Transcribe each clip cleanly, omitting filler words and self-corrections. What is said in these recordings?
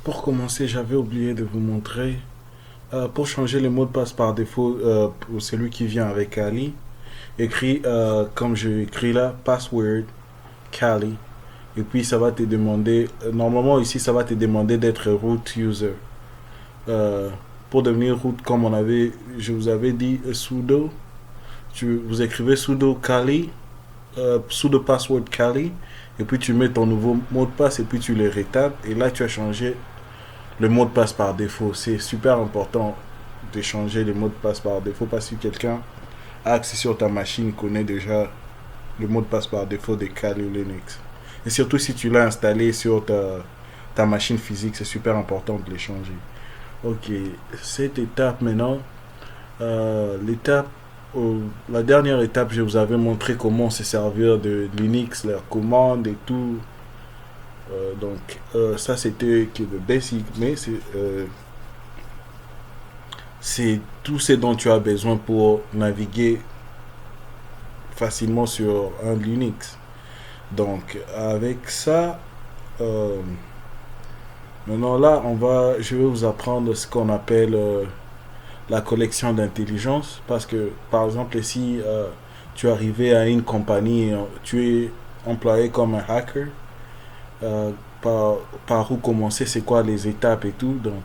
Pour commencer, j'avais oublié de vous montrer. Pour changer le mot de passe par défaut, pour celui qui vient avec Kali, écris comme je écris là, password Kali. Et puis ça va te demander, normalement ici ça va te demander d'être root user. Euh, pour devenir root, comme je vous avais dit, sudo, vous écrivez sudo Kali, sudo password Kali, et puis tu mets ton nouveau mot de passe et puis tu le rétapes. Et là tu as changé le mot de passe par défaut. C'est super important de changer le mot de passe par défaut parce que quelqu'un a accès sur ta machine, connaît déjà le mot de passe par défaut de Kali Linux. Et surtout si tu l'as installé sur ta machine physique, c'est super important de le changer. Ok, cette étape maintenant, l'étape, la dernière étape, je vous avais montré comment se servir de Linux, leurs commandes et tout. Ça c'était que le basic, mais c'est tout ce dont tu as besoin pour naviguer facilement sur un Linux. Donc avec ça, euh, maintenant là, je vais vous apprendre ce qu'on appelle la collection d'intelligence. Parce que par exemple, si tu es arrivé à une compagnie, tu es employé comme un hacker, euh, par, par où commencer, c'est quoi les étapes et tout. Donc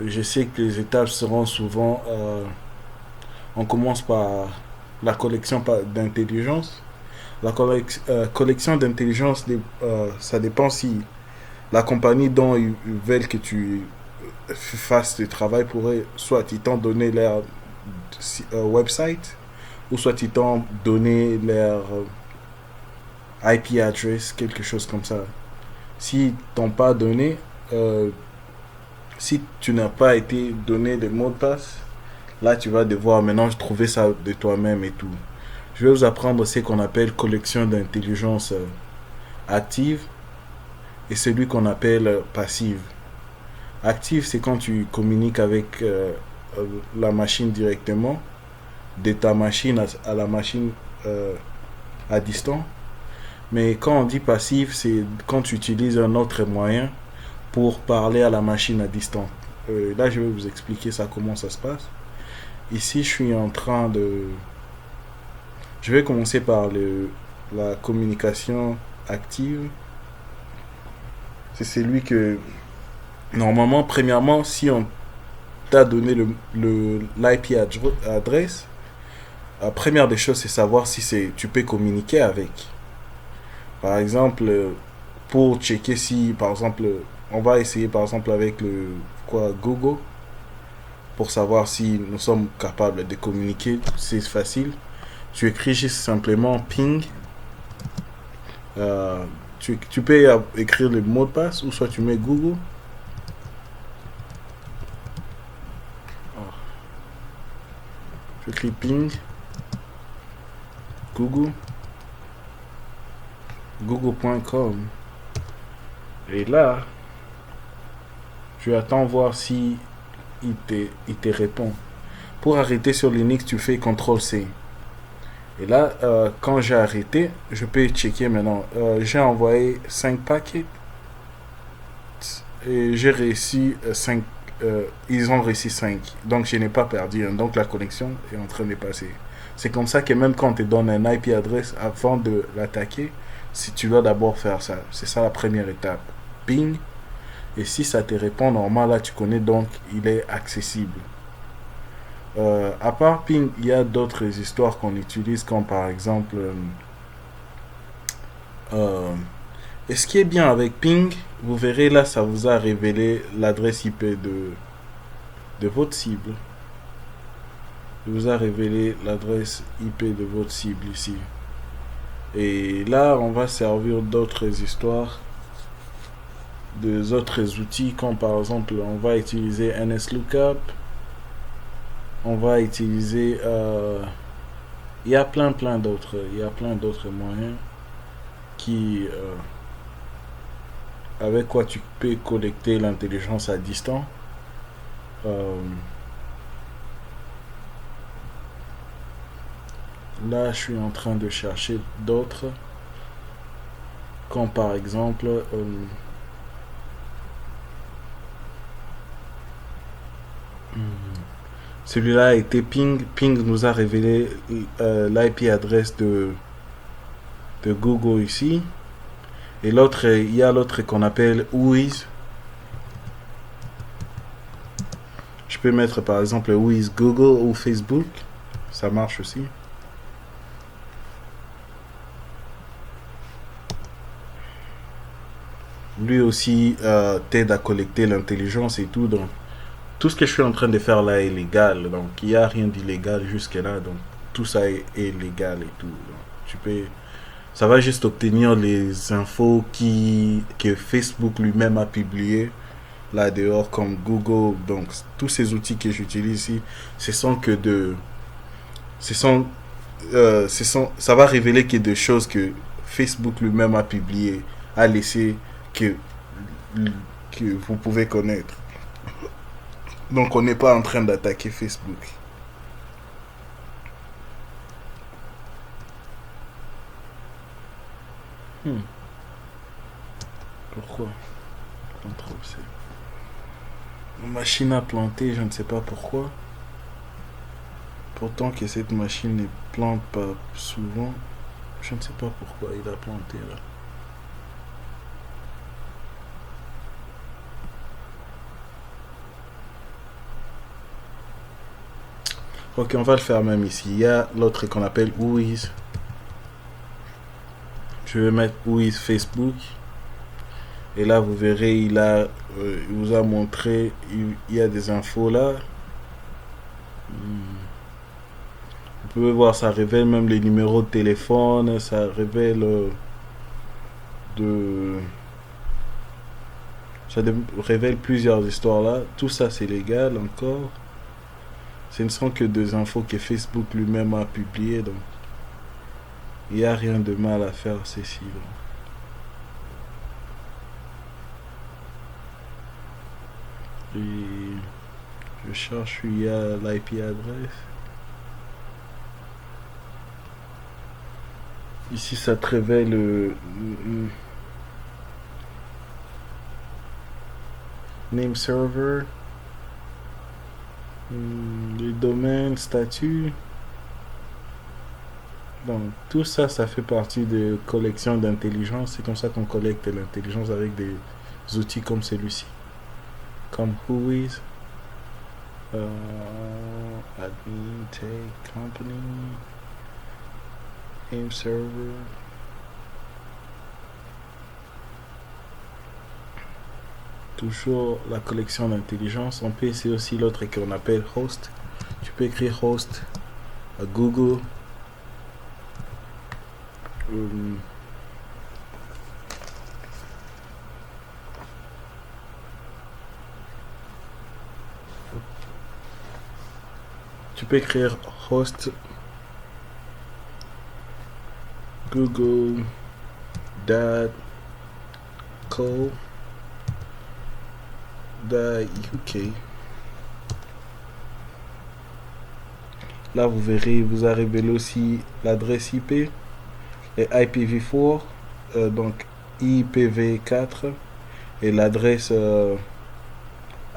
je sais que les étapes seront souvent, on commence par la collection d'intelligence. Collection d'intelligence, ça dépend si la compagnie dont ils veulent que tu fasses le travail pourrait, soit ils t'ont donné leur website, ou soit ils t'ont donné leur IP address, quelque chose comme ça. S'ils t'ont pas donné, euh, si tu n'as pas été donné de mot de passe, là tu vas devoir maintenant trouver ça de toi-même et tout. Je vais vous apprendre ce qu'on appelle collection d'intelligence active et celui qu'on appelle passive. Active, c'est quand tu communiques avec la machine directement, de ta machine à la machine à distance. Mais quand on dit passive, c'est quand tu utilises un autre moyen pour parler à la machine à distance. Là, je vais vous expliquer ça, comment ça se passe. Ici, je suis en train de... Je vais commencer par la communication active. C'est celui que, normalement, premièrement, si on t'a donné l'IP adresse, la première des choses, c'est savoir si tu peux communiquer avec. Par exemple, pour checker si, par exemple, on va essayer par exemple avec Google, pour savoir si nous sommes capables de communiquer, c'est facile. Tu écris juste simplement ping. Euh, tu peux écrire le mot de passe ou soit tu mets Google. Tu écris ping, Google, google.com. Et là, tu attends voir si il te répond. Pour arrêter sur Linux, tu fais CTRL-C. Et là, quand j'ai arrêté, je peux checker maintenant. J'ai envoyé 5 paquets et j'ai réussi 5. Ils ont réussi 5. Donc je n'ai pas perdu. Donc la connexion est en train de passer. C'est comme ça que même quand on te donne un IP adresse avant de l'attaquer, si tu dois d'abord faire ça. C'est ça la première étape. Ping. Et si ça te répond normal, là tu connais donc il est accessible. À part Ping, il y a d'autres histoires qu'on utilise, comme par exemple, euh, et ce qui est bien avec Ping, vous verrez là, ça vous a révélé l'adresse IP de votre cible. Il vous a révélé l'adresse IP de votre cible ici. Et là, on va servir d'autres histoires, d'autres outils, comme par exemple, on va utiliser NSLOOKUP, on va utiliser il y a plein d'autres, il y a plein d'autres moyens qui avec quoi tu peux collecter l'intelligence à distance. Euh, Là, je suis en train de chercher d'autres, comme par exemple Celui-là a été ping. Ping nous a révélé l'IP adresse de Google ici. Et l'autre, il y a l'autre qu'on appelle Whois. Je peux mettre par exemple Whois Google ou Facebook. Ça marche aussi. Lui aussi t'aide à collecter l'intelligence et tout. Donc, tout ce que je suis en train de faire là est légal. Donc, il n'y a rien d'illégal jusque-là. Donc, tout ça est légal et tout. Donc, tu peux... Ça va juste obtenir les infos que Facebook lui-même a publiées là dehors, comme Google. Donc, tous ces outils que j'utilise ici, ce sont que de... ça va révéler que des choses que Facebook lui-même a publiées, a laissé que vous pouvez connaître. Donc, on n'est pas en train d'attaquer Facebook. Pourquoi? CTRL-C. Machine à planter, je ne sais pas pourquoi. Pourtant que cette machine ne plante pas souvent. Je ne sais pas pourquoi il a planté là. Ok, on va le faire même ici. Il y a l'autre qu'on appelle Whois. Je vais mettre Whois Facebook. Et là, vous verrez, il vous a montré, il y a des infos là. Vous pouvez voir, ça révèle même les numéros de téléphone, ça révèle révèle plusieurs histoires là. Tout ça, c'est légal encore. Ce ne sont que des infos que Facebook lui-même a publiées, donc il n'y a rien de mal à faire ceci. Et je cherche où il y a l'IP adresse. Ici, ça te révèle name server, les domaines, statut. Donc, tout ça, ça fait partie de collection d'intelligence. C'est comme ça qu'on collecte l'intelligence avec des outils comme celui-ci. Comme Whois, admin, take, company, name server. Toujours la collection d'intelligence. On peut essayer aussi l'autre qu'on appelle host. Tu peux écrire host à Google. Tu peux écrire host google.co .uk. Là, vous verrez, il vous a révélé aussi l'adresse IP et IPv4, donc IPv4 et l'adresse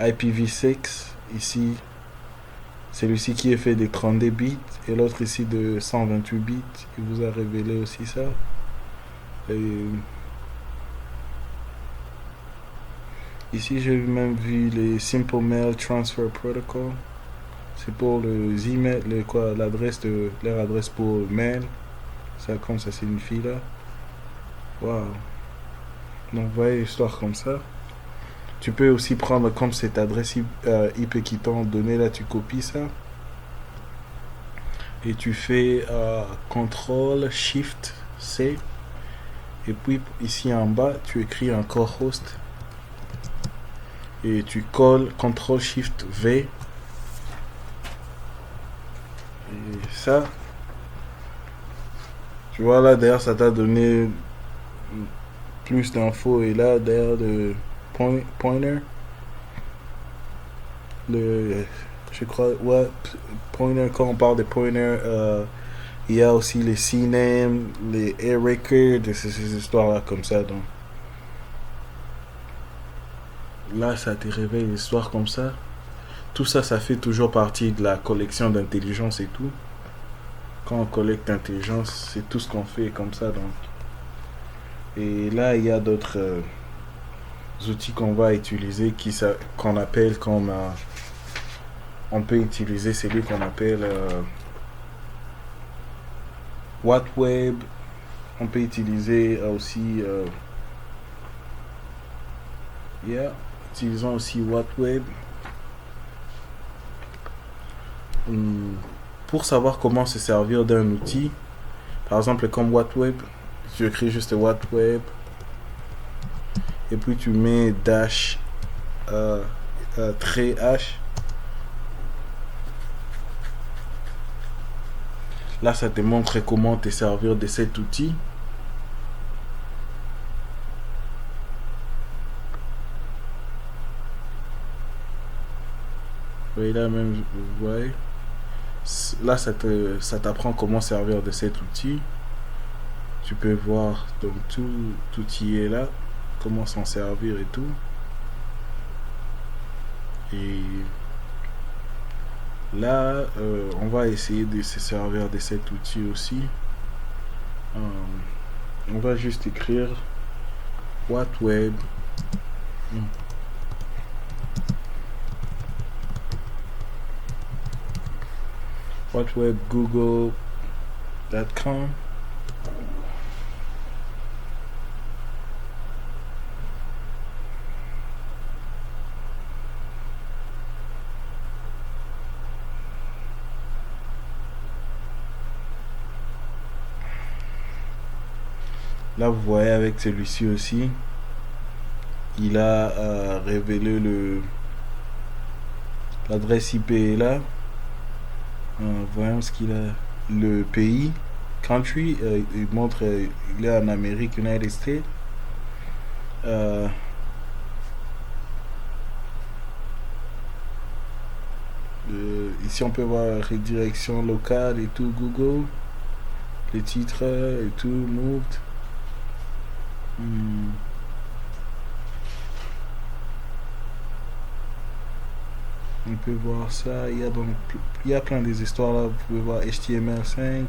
IPv6 ici. Celui-ci qui est fait de 32 bits et l'autre ici de 128 bits. Il vous a révélé aussi ça. Et ici, j'ai même vu les Simple Mail Transfer Protocol. C'est pour les emails, l'adresse de leur adresse pour mail. Ça, comme ça signifie là. Waouh. Donc, vous voyez l'histoire comme ça. Tu peux aussi prendre comme cette adresse IP qui t'ont donné là, tu copies ça. Et tu fais CTRL SHIFT C. Et puis ici en bas, tu écris encore host. Et tu colles CTRL SHIFT V. Et ça, tu vois là, derrière, ça t'a donné plus d'infos. Et là, derrière le pointer, je crois, ouais, pointer, quand on parle de pointer, il y a aussi les CNAME, les air records, ces histoires-là comme ça. Donc là, ça te révèle l'histoire comme ça. Tout ça, ça fait toujours partie de la collection d'intelligence et tout. Quand on collecte l'intelligence, c'est tout ce qu'on fait comme ça. Donc. Et là, il y a d'autres outils qu'on va utiliser qu'on appelle comme... on peut utiliser celui qu'on appelle WhatWeb. On peut utiliser aussi... utilisons aussi WhatWeb. Pour savoir comment se servir d'un outil, par exemple comme WhatWeb, tu écris juste WhatWeb et puis tu mets dash trait H. Là, ça te montre comment te servir de cet outil. Oui, là même, vous voyez. Là, ça t'apprend comment servir de cet outil. Tu peux voir, donc tout y est là, comment s'en servir et tout. Et là, on va essayer de se servir de cet outil aussi. On va juste écrire WhatWeb. WhatWebGoogle.com. Là, vous voyez avec celui-ci aussi, il a révélé l'adresse IP est là. Voyons ce qu'il a. Le pays, country, il montre, il est en Amérique, United States. Ici, on peut voir redirection locale et tout, Google, les titres et tout, moved. On peut voir ça. Il y a plein des histoires là. Vous pouvez voir HTML5.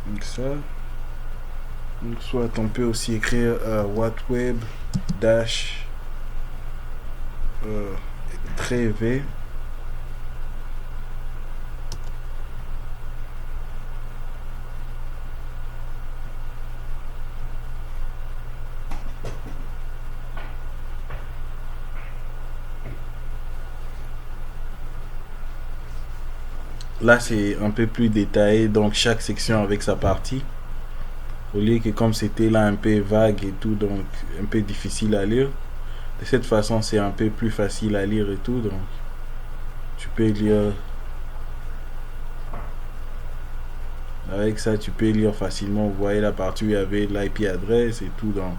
Donc ça. Donc soit on peut aussi écrire WhatWeb dash trait V. Là, c'est un peu plus détaillé, donc chaque section avec sa partie. Au lieu que comme c'était là un peu vague et tout, donc un peu difficile à lire. De cette façon, c'est un peu plus facile à lire et tout, donc tu peux lire. Avec ça, tu peux lire facilement. Vous voyez la partie où il y avait l'IP adresse et tout, donc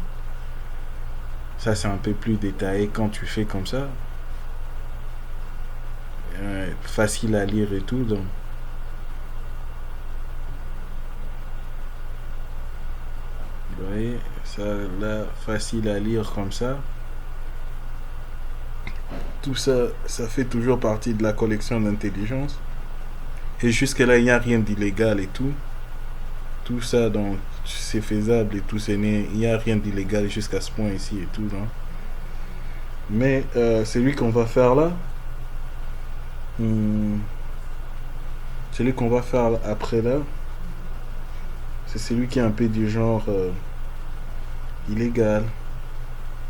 ça, c'est un peu plus détaillé quand tu fais comme ça. Facile à lire et tout, donc vous voyez ça là, facile à lire comme ça. Tout ça, ça fait toujours partie de la collection d'intelligence, et jusque là il n'y a rien d'illégal et tout. Tout ça, donc c'est faisable et tout, il n'y a rien d'illégal jusqu'à ce point ici et tout, donc. Mais celui qu'on va faire là, celui qu'on va faire après là, c'est celui qui est un peu du genre illégal.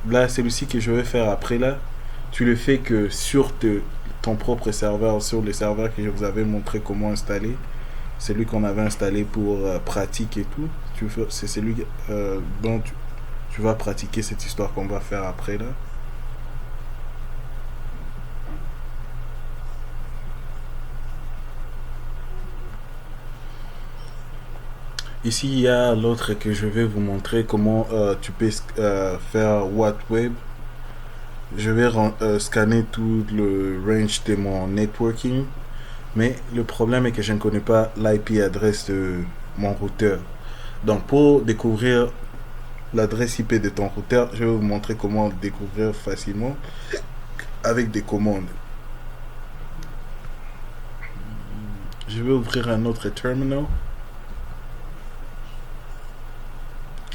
Là, celui-ci que je vais faire après là, tu le fais que sur ton propre serveur, sur le serveur que je vous avais montré comment installer, celui qu'on avait installé pour pratique et tout. C'est celui dont tu vas pratiquer cette histoire qu'on va faire après là. Ici, il y a l'autre que je vais vous montrer comment tu peux faire WhatWeb. Je vais scanner tout le range de mon networking. Mais le problème est que je ne connais pas l'IP adresse de mon routeur. Donc, pour découvrir l'adresse IP de ton routeur. Je vais vous montrer comment le découvrir facilement avec des commandes. Je vais ouvrir un autre terminal.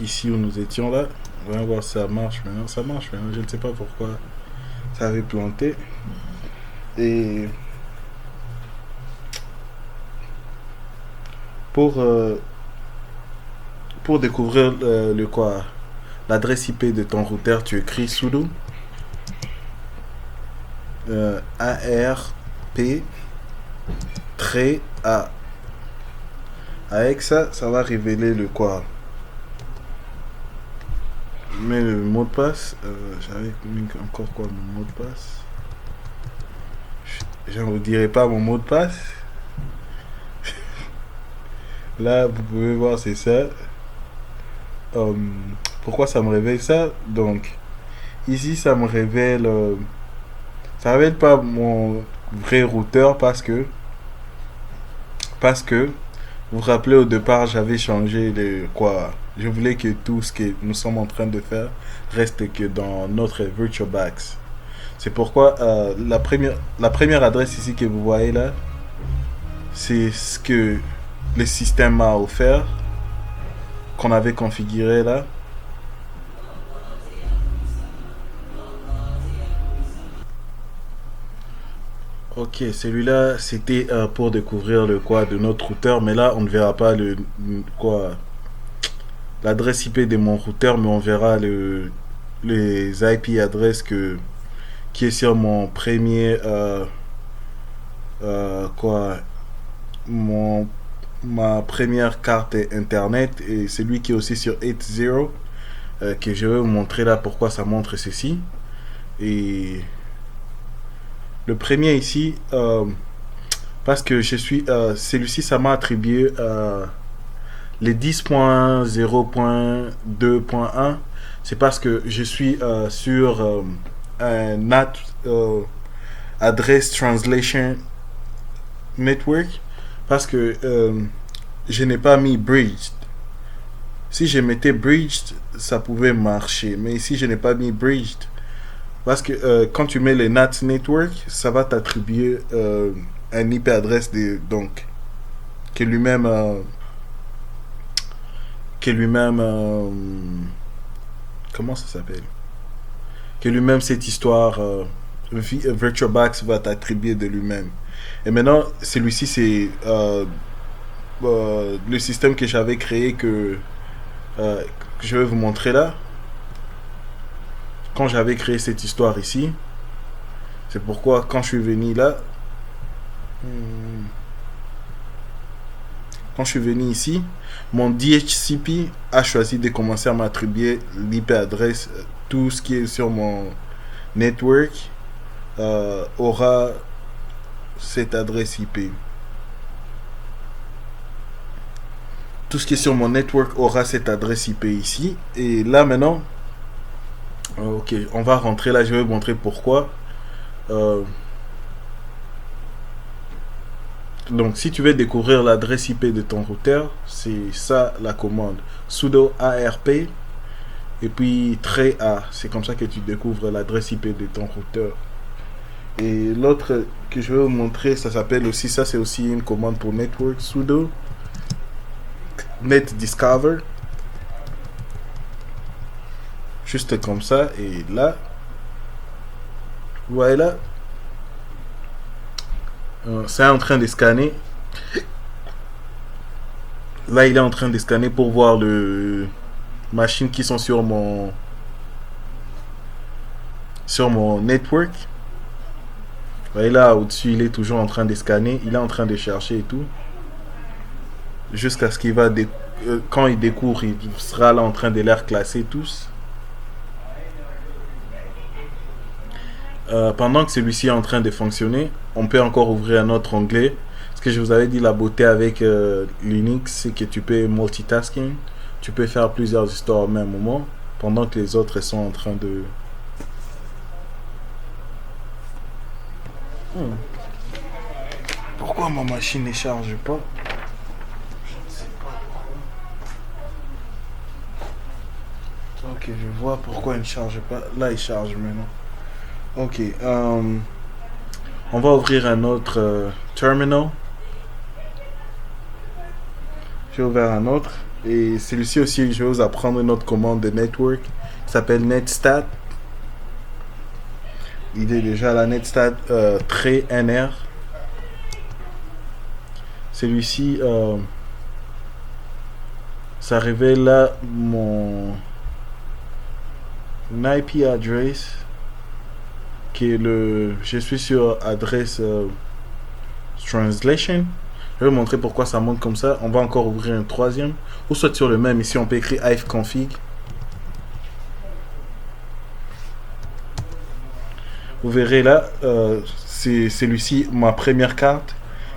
Ici où nous étions là. On va voir si ça marche maintenant. Ça marche maintenant. Je ne sais pas pourquoi ça avait planté. Et pour, euh, pour découvrir le quoi, l'adresse IP de ton routeur, tu écris sudo ARP A. Avec ça, ça va révéler le quoi. Mais le mot de passe, j'avais mis encore quoi mon mot de passe. Je ne vous dirai pas mon mot de passe. Là, vous pouvez voir, c'est ça. Pourquoi ça me révèle ça? Donc, ici, ça me révèle... ça révèle pas mon vrai routeur parce que... vous vous rappelez, au départ, j'avais changé le quoi. Je voulais que tout ce que nous sommes en train de faire reste que dans notre VirtualBox. C'est pourquoi la première adresse ici que vous voyez là, c'est ce que le système m'a offert, qu'on avait configuré là. Ok, celui-là, c'était pour découvrir le quoi de notre routeur, mais là, on ne verra pas le quoi, l'adresse IP de mon routeur, mais on verra les IP adresses qui est sur mon premier quoi, ma première carte internet, et celui qui est aussi sur 80, que je vais vous montrer là pourquoi ça montre ceci. Et le premier ici, parce que je suis celui-ci, ça m'a attribué les 10.0.2.1. C'est parce que je suis sur un NAT Address Translation Network, parce que je n'ai pas mis bridged. Si je mettais bridged, ça pouvait marcher, mais ici je n'ai pas mis bridged parce que quand tu mets les NAT Network, ça va t'attribuer un IP adresse donc que lui-même comment ça s'appelle, que lui-même cette histoire VirtualBox va t'attribuer de lui-même. Et maintenant, celui-ci, c'est le système que j'avais créé, que je vais vous montrer là. Quand j'avais créé cette histoire ici, c'est pourquoi quand je suis venu là, quand je suis venu ici, mon DHCP a choisi de commencer à m'attribuer l'IP adresse. Tout ce qui est sur mon network aura cette adresse IP. Tout ce qui est sur mon network aura cette adresse IP ici. Et là maintenant, ok, on va rentrer là, je vais vous montrer pourquoi. Donc si tu veux découvrir l'adresse IP de ton routeur, c'est ça la commande. Sudo ARP et puis -A. C'est comme ça que tu découvres l'adresse IP de ton routeur. Et l'autre que je vais vous montrer, ça s'appelle aussi, ça c'est aussi une commande pour network, sudo netdiscover. Juste comme ça, et là, voilà, c'est en train de scanner. Là, il est en train de scanner pour voir le machines qui sont sur mon network. Et là, au-dessus, il est toujours en train de scanner. Il est en train de chercher et tout. Jusqu'à ce qu'il va... quand il découvre, il sera là en train de les reclasser tous. Pendant que celui-ci est en train de fonctionner, on peut encore ouvrir un autre onglet. Ce que je vous avais dit, la beauté avec Linux, c'est que tu peux multitasking. Tu peux faire plusieurs histoires au même moment, pendant que les autres sont en train de... Pourquoi ma machine ne charge pas? Je ne sais pas que je vois pourquoi il ne charge pas. Là, il charge maintenant. Ok. On va ouvrir un autre terminal. J'ai ouvert un autre. Et celui-ci aussi, je vais vous apprendre une autre commande de network qui s'appelle netstat. L'idée déjà, la netstat trait NR. Celui-ci, ça révèle là mon IP address qui est le. Je suis sur adresse translation. Je vais vous montrer pourquoi ça monte comme ça. On va encore ouvrir un troisième. Ou soit sur le même. Ici, on peut écrire ifconfig. Vous verrez là, c'est celui-ci, ma première carte,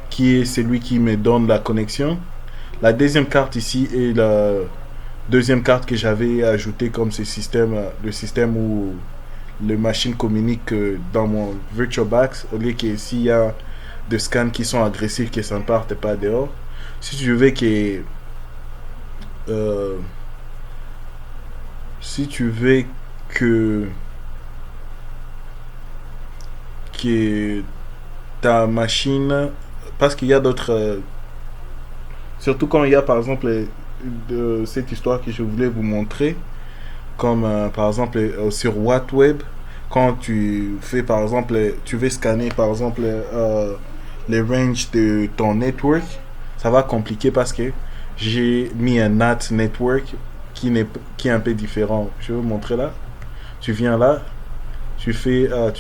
qui est celui qui me donne la connexion. La deuxième carte ici est la deuxième carte que j'avais ajoutée comme ce système, le système où les machines communiquent dans mon VirtualBox. Au lieu que s'il y a des scans qui sont agressifs, que ça ne parte pas dehors. Si tu veux que si tu veux que ta machine, parce qu'il y a d'autres surtout quand il y a par exemple de cette histoire que je voulais vous montrer, comme par exemple sur WattWeb, quand tu fais par exemple, tu veux scanner par exemple les ranges de ton network, ça va compliquer parce que j'ai mis un NAT network qui est un peu différent. Je vais vous montrer là. Tu viens là, tu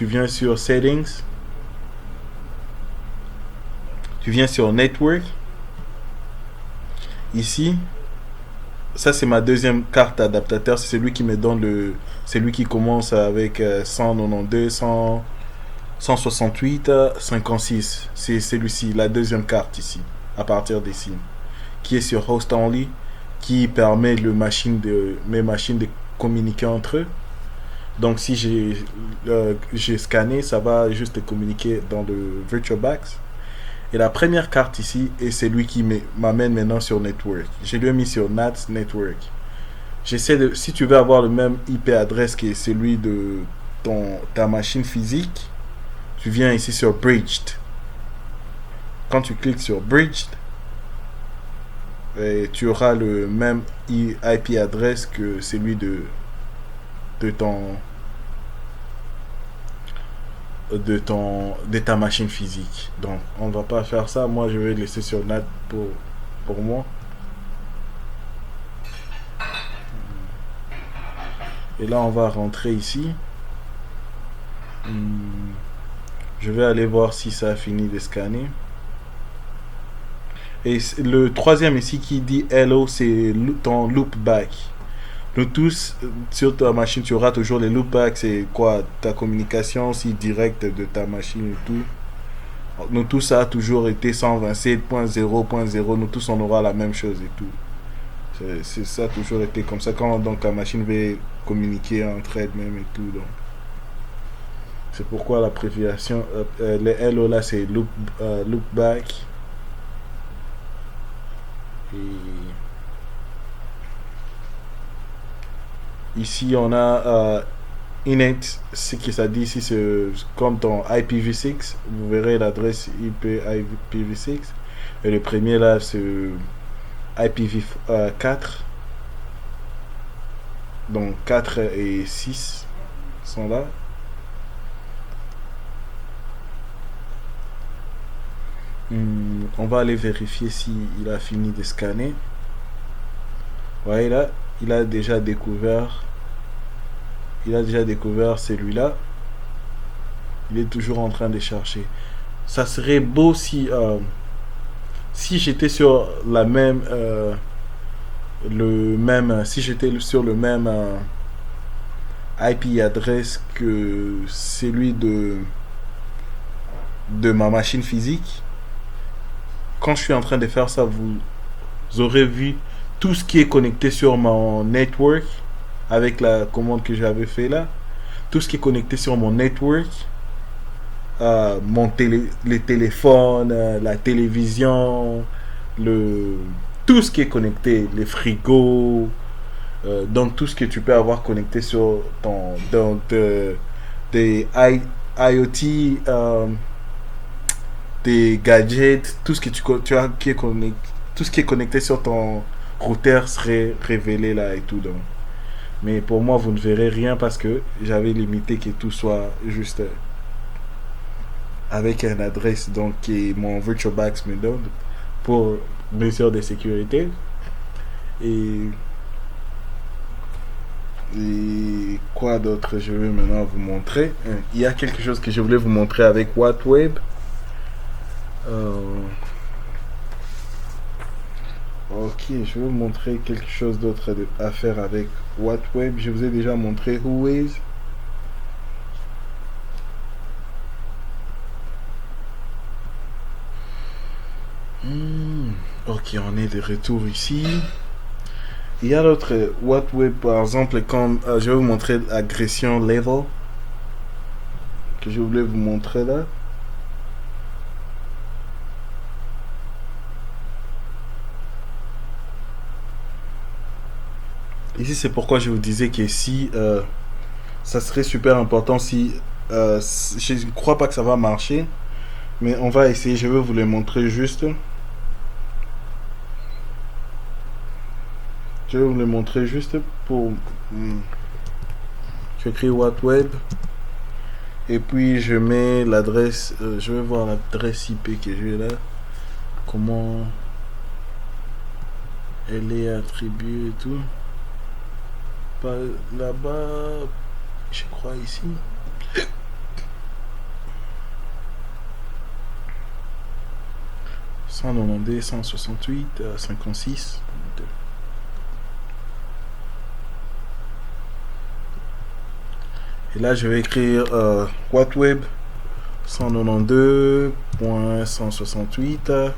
viens sur settings, tu viens sur network. Ici, ça c'est ma deuxième carte adaptateur, c'est celui qui me donne celui qui commence avec 192, 100, 168, 56. C'est celui-ci, la deuxième carte ici, à partir d'ici, qui est sur host only, qui permet mes machines de communiquer entre eux. Donc si j'ai scanné, ça va juste communiquer dans le VirtualBox. Et la première carte ici est celui qui m'amène maintenant sur Network. Je l'ai mis sur NAT Network. Si tu veux avoir le même IP adresse que celui de ta machine physique, tu viens ici sur Bridged. Quand tu cliques sur Bridged, tu auras le même IP adresse que celui de ta machine physique. Donc on va pas faire ça. Moi je vais laisser sur NAT pour moi. Et là on va rentrer ici. Je vais aller voir si ça a fini de scanner. Et le troisième ici qui dit hello, c'est ton loopback. Nous tous, sur ta machine, tu auras toujours les loopbacks. C'est quoi ta communication si directe de ta machine et tout. Nous tous, ça a toujours été 127.0.0. Nous tous, on aura la même chose et tout. Ça a toujours été comme ça. Quand donc ta machine va communiquer entre elles-mêmes et tout. Donc. C'est pourquoi l'abréviation, les hello là, c'est loopback. Et ici, on a init, ce que ça dit ici, c'est comme ton IPv6. Vous verrez l'adresse IP IPv6. Et le premier là, c'est IPv4. Donc 4 et 6 sont là. On va aller vérifier s'il a fini de scanner. Vous voyez là, il a déjà découvert celui-là. Il est toujours en train de chercher. Ça serait beau si j'étais sur la même si j'étais sur le même IP adresse que celui de ma machine physique. Quand je suis en train de faire ça, vous aurez vu tout ce qui est connecté sur mon network avec la commande que j'avais fait là. Tout ce qui est connecté sur mon network, les téléphones, la télévision, tout ce qui est connecté, les frigos, Donc tout ce que tu peux avoir connecté sur ton des IoT, des gadgets, tout ce que tu as qui est connecté, tout ce qui est connecté sur ton routeur serait révélé là et tout. Donc. Mais pour moi, vous ne verrez rien parce que j'avais limité que tout soit juste avec une adresse donc qui mon VirtualBox me donne pour mesure de sécurité. Et, et quoi d'autre je vais maintenant vous montrer. Il y a quelque chose que je voulais vous montrer avec WattWeb. Ok, je vais vous montrer quelque chose d'autre à faire avec WattWeb. Je vous ai déjà montré Whois. Ok, on est de retour ici. Il y a d'autres WattWeb, par exemple, comme je vais vous montrer l'agression level que je voulais vous montrer là. Ici, c'est pourquoi je vous disais que si ça serait super important si je ne crois pas que ça va marcher, mais on va essayer. Je vais vous le montrer juste. Je vais vous le montrer juste pour. J'écris WattWeb et puis je mets l'adresse. Je vais voir l'adresse IP que j'ai là. Comment elle est attribuée et tout. Pas là-bas, je crois ici. 192, 168, 56. Et là, je vais écrire WattWeb 192.168.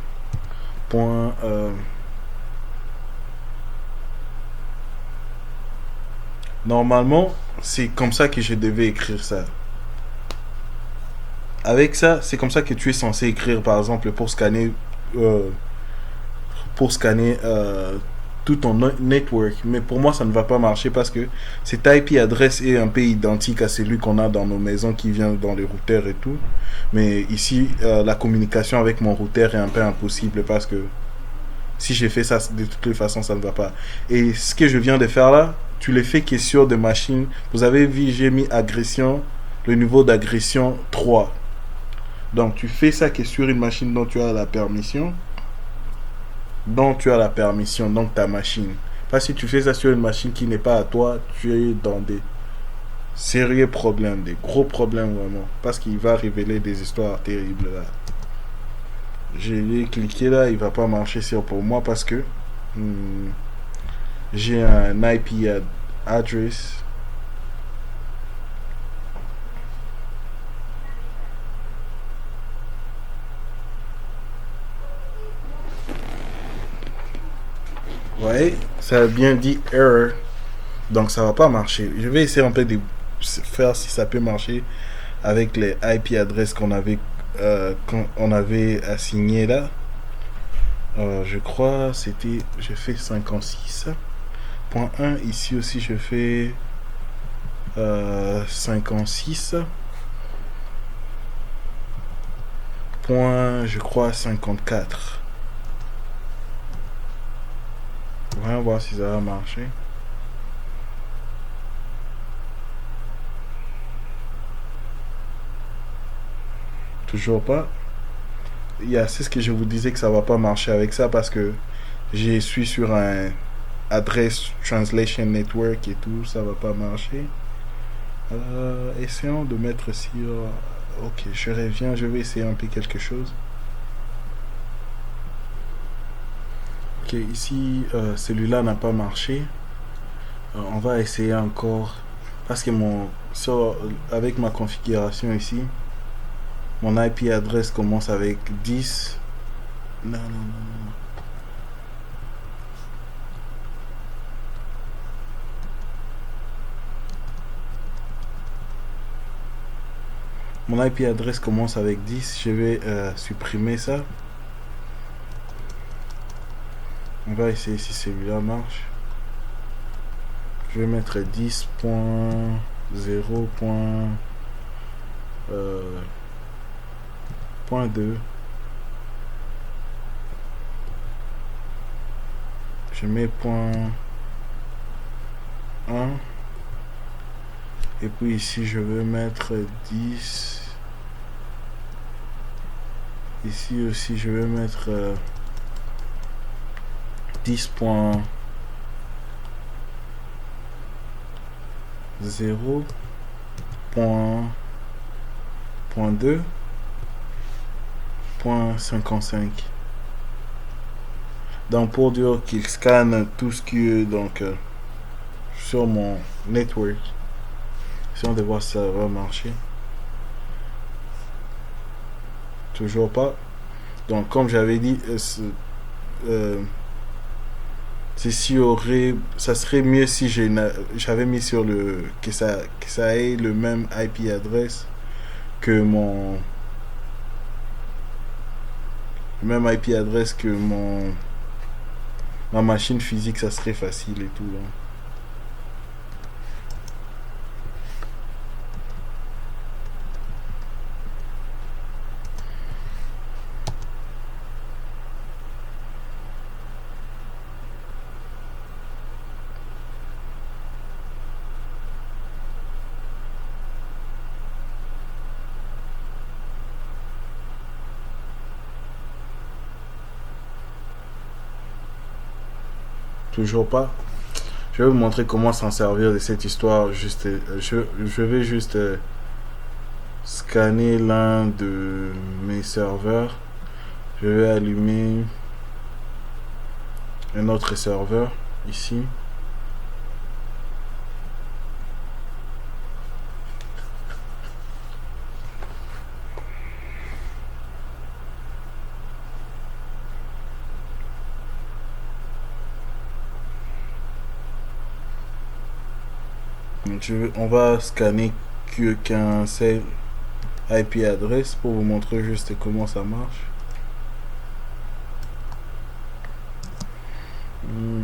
Normalement, c'est comme ça que je devais écrire ça. Avec ça, c'est comme ça que tu es censé écrire, par exemple, euh, pour scanner tout ton network. Mais pour moi, ça ne va pas marcher parce que cette IP adresse est un peu identique à celui qu'on a dans nos maisons qui vient dans les routeurs et tout. Mais ici, la communication avec mon routeur est un peu impossible parce que si j'ai fait ça, de toutes les façons, ça ne va pas. Et ce que je viens de faire là, tu le fais que sur des machines. Vous avez vu, j'ai mis agression, le niveau d'agression 3. Donc, tu fais ça que sur une machine dont tu as la permission. Donc ta machine. Parce que si tu fais ça sur une machine qui n'est pas à toi, tu es dans des sérieux problèmes, des gros problèmes vraiment. Parce qu'il va révéler des histoires terribles là. J'ai cliqué là, il va pas marcher sur pour moi parce que j'ai un IP address. Ouais, ça a bien dit error. Donc ça va pas marcher. Je vais essayer un peu de faire si ça peut marcher avec les IP adresses qu'on avait assigné là. Je crois c'était je fais 56.1 ici aussi je fais 56 point je crois 54. On va voir si ça va marcher. Toujours pas. C'est ce que je vous disais que ça va pas marcher avec ça parce que je suis sur un adresse translation network et tout, ça va pas marcher. Essayons de mettre sur. Ok, je reviens, je vais essayer un peu quelque chose. Ok, ici celui-là n'a pas marché. On va essayer encore parce que avec ma configuration ici, mon IP adresse commence avec 10. Non, non, non, non. Mon IP adresse commence avec 10. Je vais supprimer ça. On va essayer si celui-là marche. Je vais mettre 10.0.2. Je mets point 1. Et puis ici, je vais mettre 10. Ici aussi, je vais mettre 10.0.2.55. Donc pour dire qu'il scanne tout ce qui est donc sur mon network. Si on va voir si ça va marcher. Toujours pas. Donc comme j'avais dit, ça serait mieux si j'avais mis sur que ça ait le même IP adresse que ma machine physique. Ça serait facile et tout, hein. Toujours pas. Je vais vous montrer comment s'en servir de cette histoire. Je vais juste scanner l'un de mes serveurs. Je vais allumer un autre serveur ici. On va scanner qu'un seul IP adresse pour vous montrer juste comment ça marche.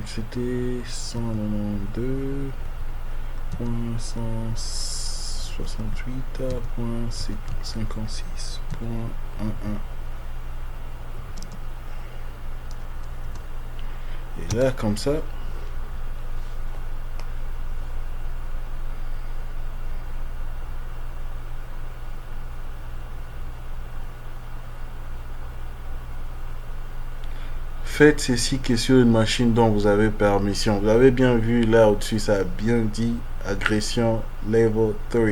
C'était 192.168.56.11. Et là, comme ça, faites ceci que sur une machine dont vous avez permission. Vous avez bien vu là au-dessus, ça a bien dit agression level 3.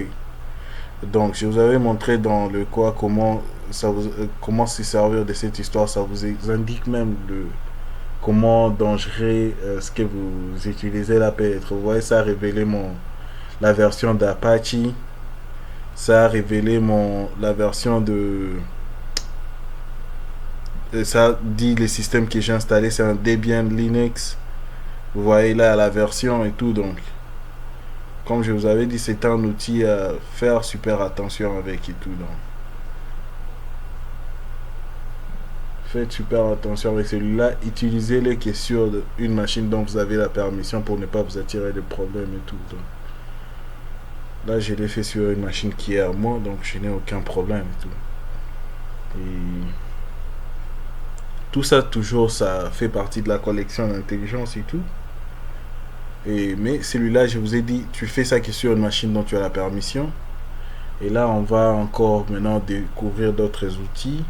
Donc je vous avais montré dans le quoi comment se servir de cette histoire. Ça vous indique même comment dangereux ce que vous utilisez là peut être. Vous voyez, ça a révélé la version d'Apache. Ça a révélé la version de... Ça dit le système que j'ai installé, c'est un Debian Linux. Vous voyez là la version et tout. Donc comme je vous avais dit, c'est un outil à faire super attention avec et tout. Donc faites super attention avec celui-là. Utilisez-le que sur une machine dont vous avez la permission pour ne pas vous attirer de problèmes et tout. Donc là, je l'ai fait sur une machine qui est à moi, donc je n'ai aucun problème et tout. Et tout ça, toujours, ça fait partie de la collection d'intelligence et tout. Mais celui-là, je vous ai dit, tu fais ça que sur une machine dont tu as la permission. Et là, on va encore maintenant découvrir d'autres outils.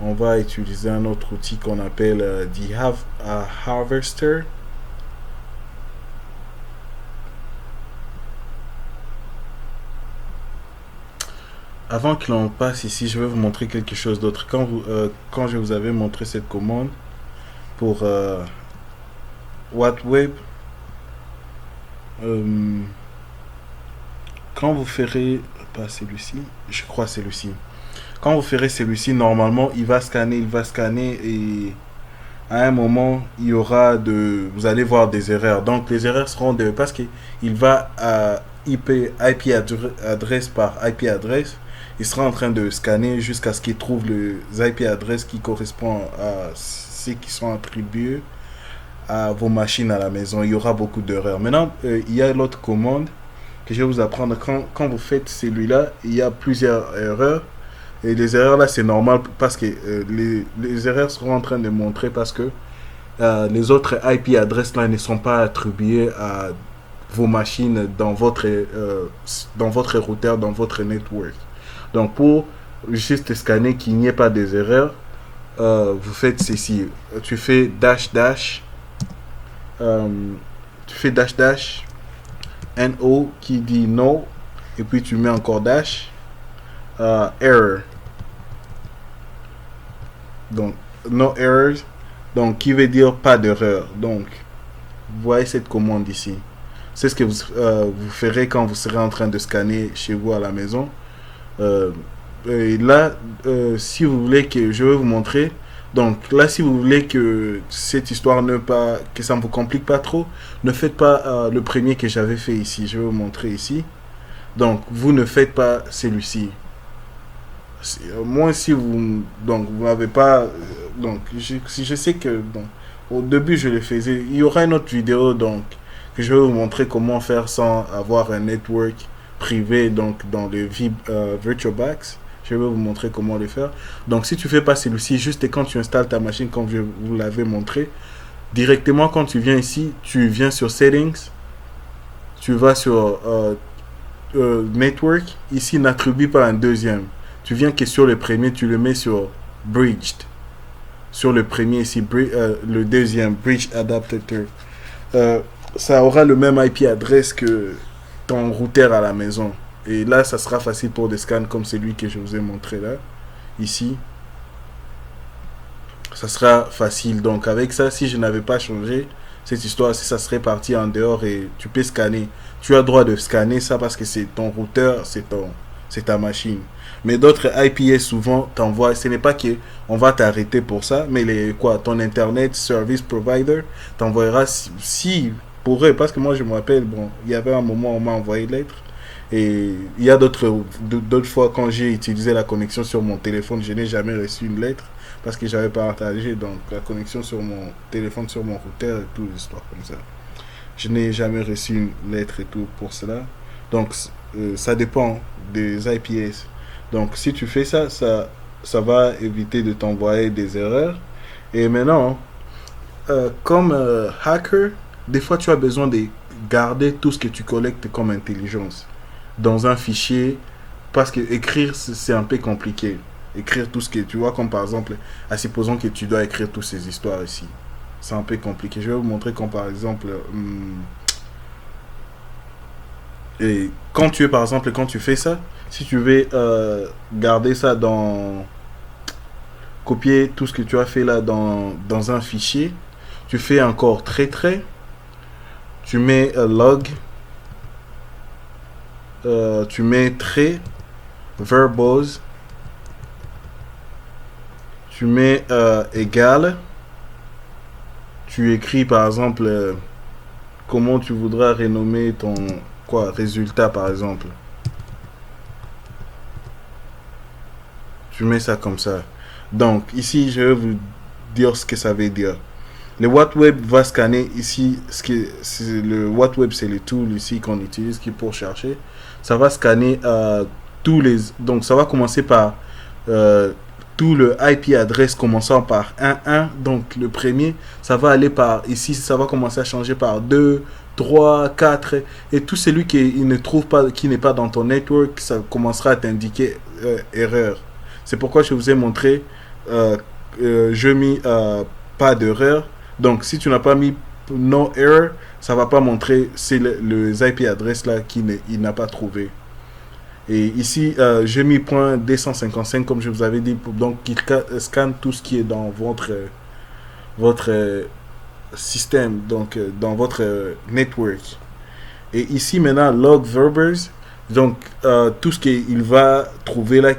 On va utiliser un autre outil qu'on appelle The Harvester. Avant que l'on passe ici, je vais vous montrer quelque chose d'autre. Quand je vous avais montré cette commande pour WhatWeb, quand vous ferez, pas celui-ci, je crois celui-ci. Quand vous ferez celui-ci, normalement, il va scanner et à un moment, vous allez voir des erreurs. Donc les erreurs seront parce qu'il va à IP adresse par IP adresse. Il sera en train de scanner jusqu'à ce qu'il trouve les IP adresses qui correspondent à ceux qui sont attribués à vos machines à la maison. Il y aura beaucoup d'erreurs. Maintenant, il y a l'autre commande que je vais vous apprendre. Quand vous faites celui-là, il y a plusieurs erreurs. Et les erreurs là, c'est normal parce que les erreurs seront en train de montrer parce que les autres IP adresses là ne sont pas attribuées à vos machines dans votre routeur, dans votre network. Donc pour juste scanner qu'il n'y ait pas des erreurs, vous faites ceci. Tu fais dash dash, euh, tu fais dash dash, no qui dit no, et puis tu mets encore dash, error. Donc no errors, donc qui veut dire pas d'erreur. Donc vous voyez cette commande ici. C'est ce que vous ferez quand vous serez en train de scanner chez vous à la maison. Et là, si vous voulez que je vais vous montrer, donc là, si vous voulez que cette histoire que ça ne vous complique pas trop, ne faites pas le premier que j'avais fait ici. Je vais vous montrer ici. Donc, vous ne faites pas celui-ci. Moi, si vous, donc, vous n'avez pas, donc, si je sais que, donc, au début, je le faisais. Il y aura une autre vidéo, donc, que je vais vous montrer comment faire sans avoir un network privé, donc, dans le VirtualBox. Je vais vous montrer comment le faire. Donc, si tu fais pas celui-ci, juste quand tu installes ta machine, comme je vous l'avais montré, directement, quand tu viens ici, tu viens sur Settings, tu vas sur Network. Ici, n'attribue pas un deuxième. Tu viens que sur le premier, tu le mets sur Bridged. Sur le premier ici, le deuxième, Bridge Adapter. Ça aura le même IP adresse que ton routeur à la maison. Et là, ça sera facile pour des scans comme celui que je vous ai montré là, ici. Ça sera facile. Donc avec ça, si je n'avais pas changé cette histoire, si ça serait parti en dehors et tu peux scanner. Tu as le droit de scanner ça parce que c'est ton routeur, c'est ta machine. Mais d'autres IPS souvent t'envoient, ce n'est pas que on va t'arrêter pour ça, mais ton Internet Service Provider t'envoiera si pour eux, parce que moi je me rappelle, bon, il y avait un moment où on m'a envoyé une lettre. Et il y a d'autres fois quand j'ai utilisé la connexion sur mon téléphone, je n'ai jamais reçu une lettre parce que j'avais partagé donc la connexion sur mon téléphone, sur mon routeur et tout, l'histoire comme ça. Je n'ai jamais reçu une lettre et tout pour cela. Donc ça dépend des IPS. Donc si tu fais ça, ça va éviter de t'envoyer des erreurs. Et maintenant, comme hacker, des fois tu as besoin de garder tout ce que tu collectes comme intelligence dans un fichier, parce que écrire c'est un peu compliqué. Écrire tout ce que tu vois, comme par exemple, supposons que tu dois écrire toutes ces histoires ici, c'est un peu compliqué. Je vais vous montrer comme par exemple et quand tu fais ça, si tu veux garder ça copier tout ce que tu as fait là dans un fichier, tu fais encore très, tu mets log, tu mets trait, verbose, tu mets égal, tu écris par exemple comment tu voudras renommer ton résultat par exemple. Tu mets ça comme ça. Donc ici je vais vous dire ce que ça veut dire. Le WhatWeb va scanner ici, le WhatWeb c'est le tool ici qu'on utilise qui pour chercher. Ça va scanner donc ça va commencer par tout le IP adresse commençant par 11. Donc le premier, ça va aller par ici, ça va commencer à changer par 2, 3, 4 et tout celui qui ne trouve pas, qui n'est pas dans ton network, ça commencera à t'indiquer erreur. C'est pourquoi je vous ai montré je mis pas d'erreur. Donc si tu n'as pas mis no error, ça va pas montrer c'est le IP adresse là il n'a pas trouvé. Et ici j'ai mis .255 comme je vous avais dit, donc il scanne tout ce qui est dans votre système, donc dans votre network. Et ici maintenant log verbers, donc tout ce qu'il va trouver là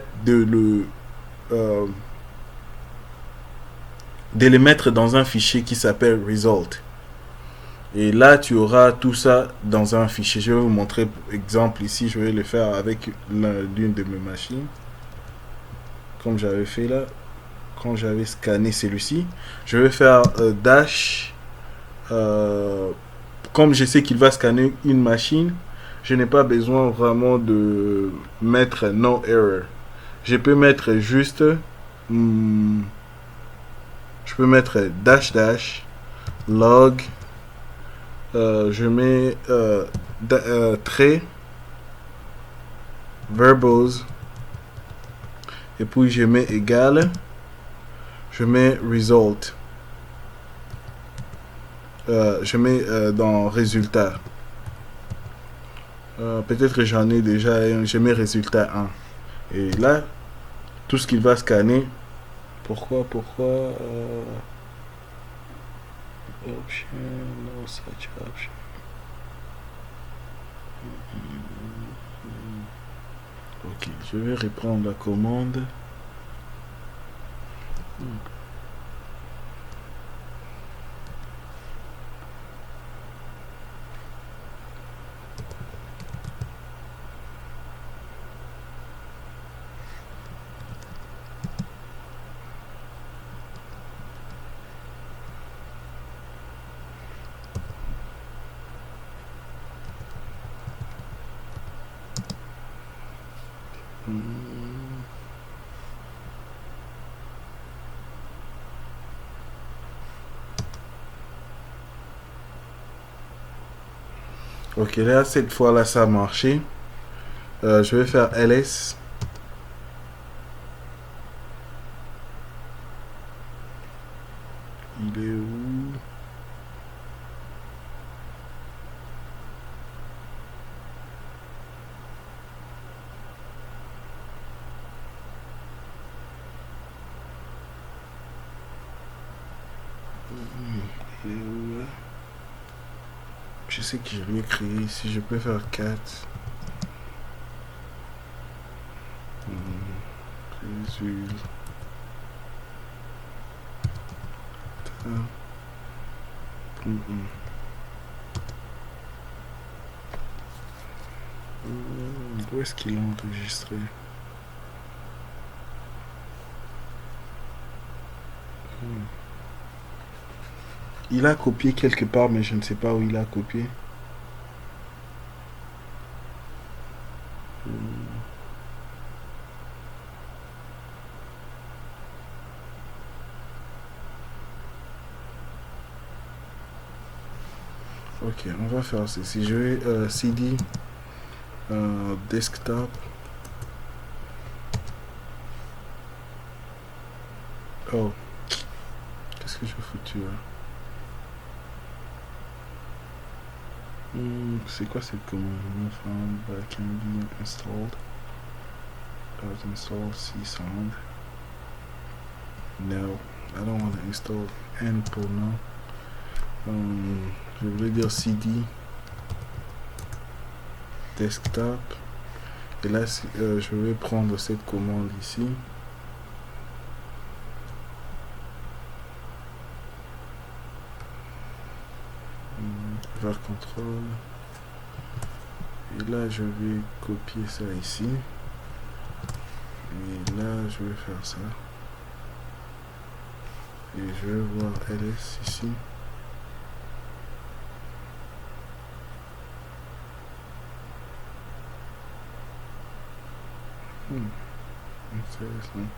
de les mettre dans un fichier qui s'appelle result. Et là tu auras tout ça dans un fichier. Je vais vous montrer exemple ici. Je vais le faire avec l'une de mes machines comme j'avais fait là quand j'avais scanné celui-ci. Je vais faire dash Euh, Comme je sais qu'il va scanner une machine, je n'ai pas besoin vraiment de mettre no error. Je peux mettre juste, hmm, je peux mettre dash dash log, je mets trait verbose et puis je mets égal, je mets result, je mets dans résultat. Peut-être que j'en ai déjà un, je mets résultat 1. Et là, tout ce qu'il va scanner, pourquoi option, no such option. Ok, je vais reprendre la commande. Ok, là, cette fois-là, ça a marché. Je vais faire ls. Il est où? Il est où là? Je sais que j'ai rien créé ici. Je peux faire 4. Résultat. Où est-ce qu'il a enregistré? Il a copié quelque part, mais je ne sais pas où il a copié. Ok, on va faire ceci. Je vais cd desktop. Oh, qu'est-ce que j'ai foutu là? C'est quoi cette commande? From can be installed. Install C sound. No, I don't want to install any pour now. Je voulais dire cd desktop. Et là, je vais prendre cette commande ici. Vers contrôle. Et là, je vais copier ça ici. Et là, je vais faire ça. Et je vais voir ls ici. Intéressant.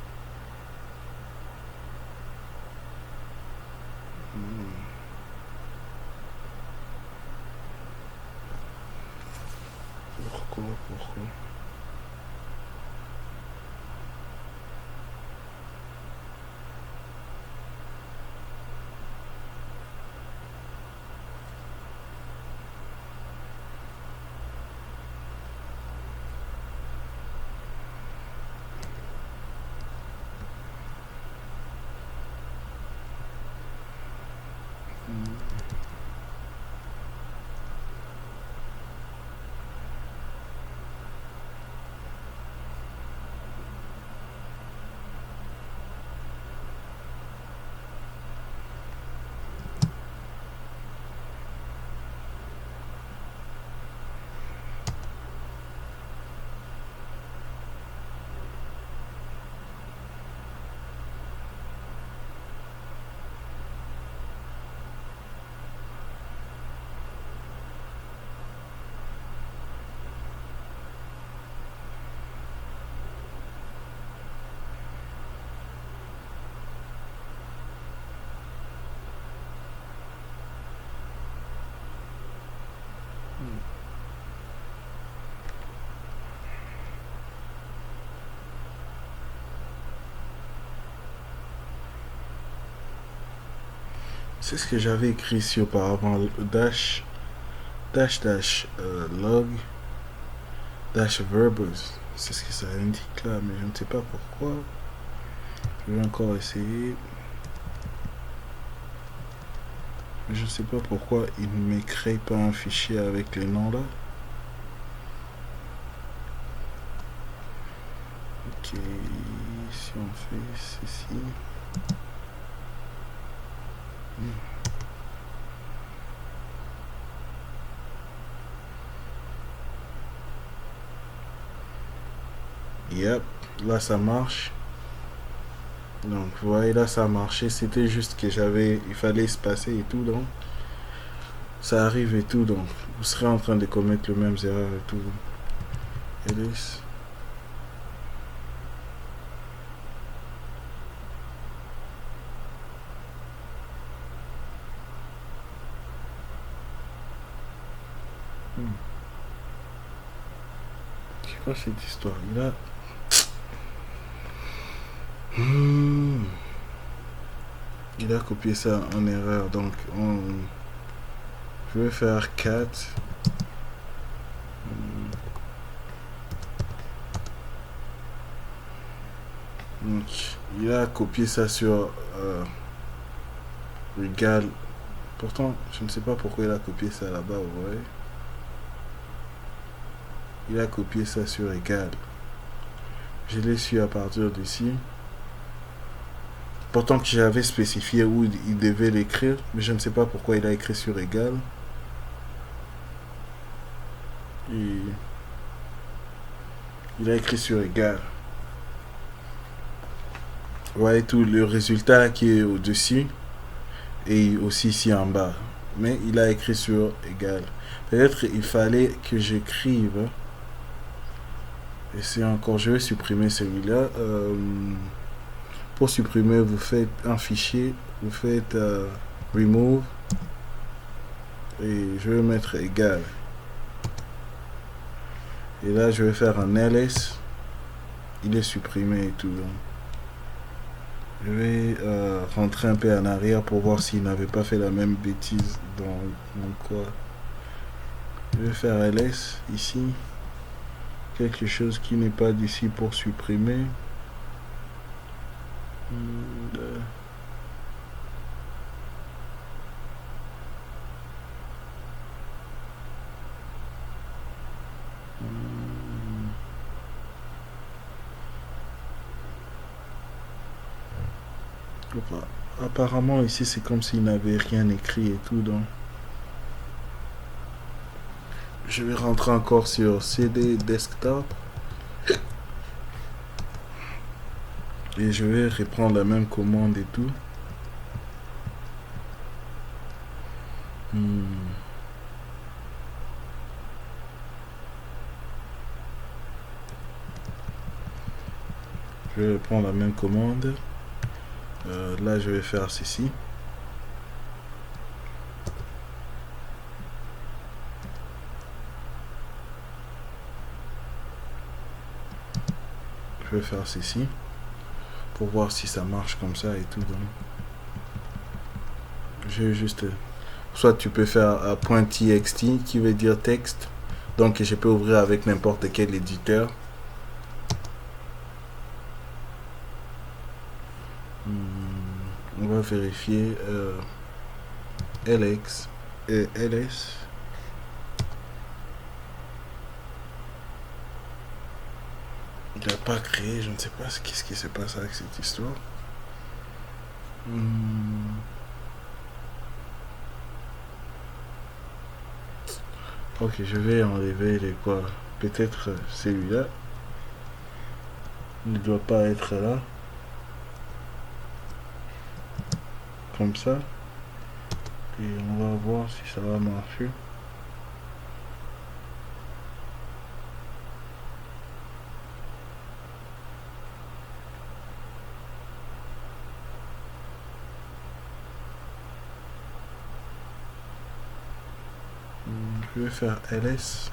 Pourquoi? C'est ce que j'avais écrit ici auparavant. Dash, log, dash verbose. C'est ce que ça indique là, mais je ne sais pas pourquoi. Je vais encore essayer. Je ne sais pas pourquoi il ne me crée pas un fichier avec les noms là. Ok, si on fait ceci. Yep, là ça marche. Donc vous voyez là ça a marché. C'était juste que il fallait se passer et tout, donc ça arrive et tout, donc vous serez en train de commettre le même erreur et tout. Alice. C'est quoi cette histoire? Il a copié ça en erreur, donc je vais faire 4. Donc, il a copié ça sur Regal. Pourtant, je ne sais pas pourquoi il a copié ça là-bas, vous voyez. Il a copié ça sur Egal. Je l'ai su à partir d'ici. Pourtant que j'avais spécifié où il devait l'écrire, mais je ne sais pas pourquoi il a écrit sur Egal. Et il a écrit sur Egal. Vous voyez tout le résultat qui est au-dessus et aussi ici en bas. Mais il a écrit sur Egal. Peut-être il fallait que j'écrive. Et c'est encore, je vais supprimer celui-là. Pour supprimer, vous faites un fichier, vous faites remove et je vais mettre égal. Et là, je vais faire un ls. Il est supprimé et tout. Donc. Je vais rentrer un peu en arrière pour voir s'il n'avait pas fait la même bêtise dans mon quoi. Je vais faire ls ici. Quelque chose qui n'est pas d'ici pour supprimer. Apparemment ici c'est comme s'il n'avait rien écrit et tout, donc je vais rentrer encore sur CD desktop et je vais reprendre la même commande et tout. Je vais prendre la même commande. Là je vais faire ceci. Je vais faire ceci pour voir si ça marche comme ça et tout. Donc je vais juste, soit tu peux faire un .txt qui veut dire texte, donc je peux ouvrir avec n'importe quel éditeur. On va vérifier LX et LS. Il n'a pas créé, je ne sais pas ce qui se passe avec cette histoire. Ok, je vais enlever les quoi. Peut-être celui-là. Il ne doit pas être là. Comme ça. Et on va voir si ça va marcher. Je vais faire ls.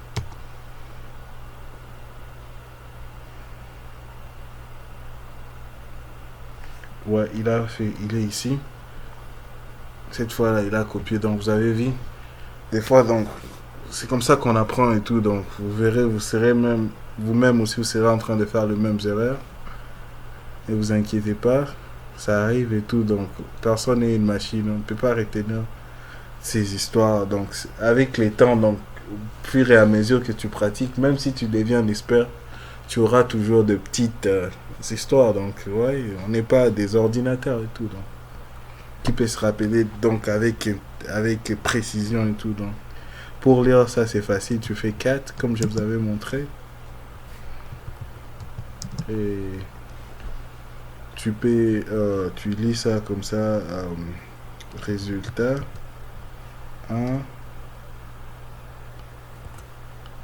Ouais, il est ici. Cette fois-là, il a copié. Donc, vous avez vu. Des fois, donc, c'est comme ça qu'on apprend et tout. Donc, vous verrez, vous serez même, vous-même aussi, vous serez en train de faire les mêmes erreurs. Et vous inquiétez pas. Ça arrive et tout. Donc, personne n'est une machine. On ne peut pas retenir ces histoires. Donc, avec les temps, donc, au fur et à mesure que tu pratiques, même si tu deviens un expert, tu auras toujours de petites histoires. Donc, ouais, on n'est pas des ordinateurs et tout. Donc, qui peut se rappeler donc avec précision et tout. Donc, pour lire ça, c'est facile. Tu fais 4 comme je vous avais montré. Et tu lis ça comme ça. Résultat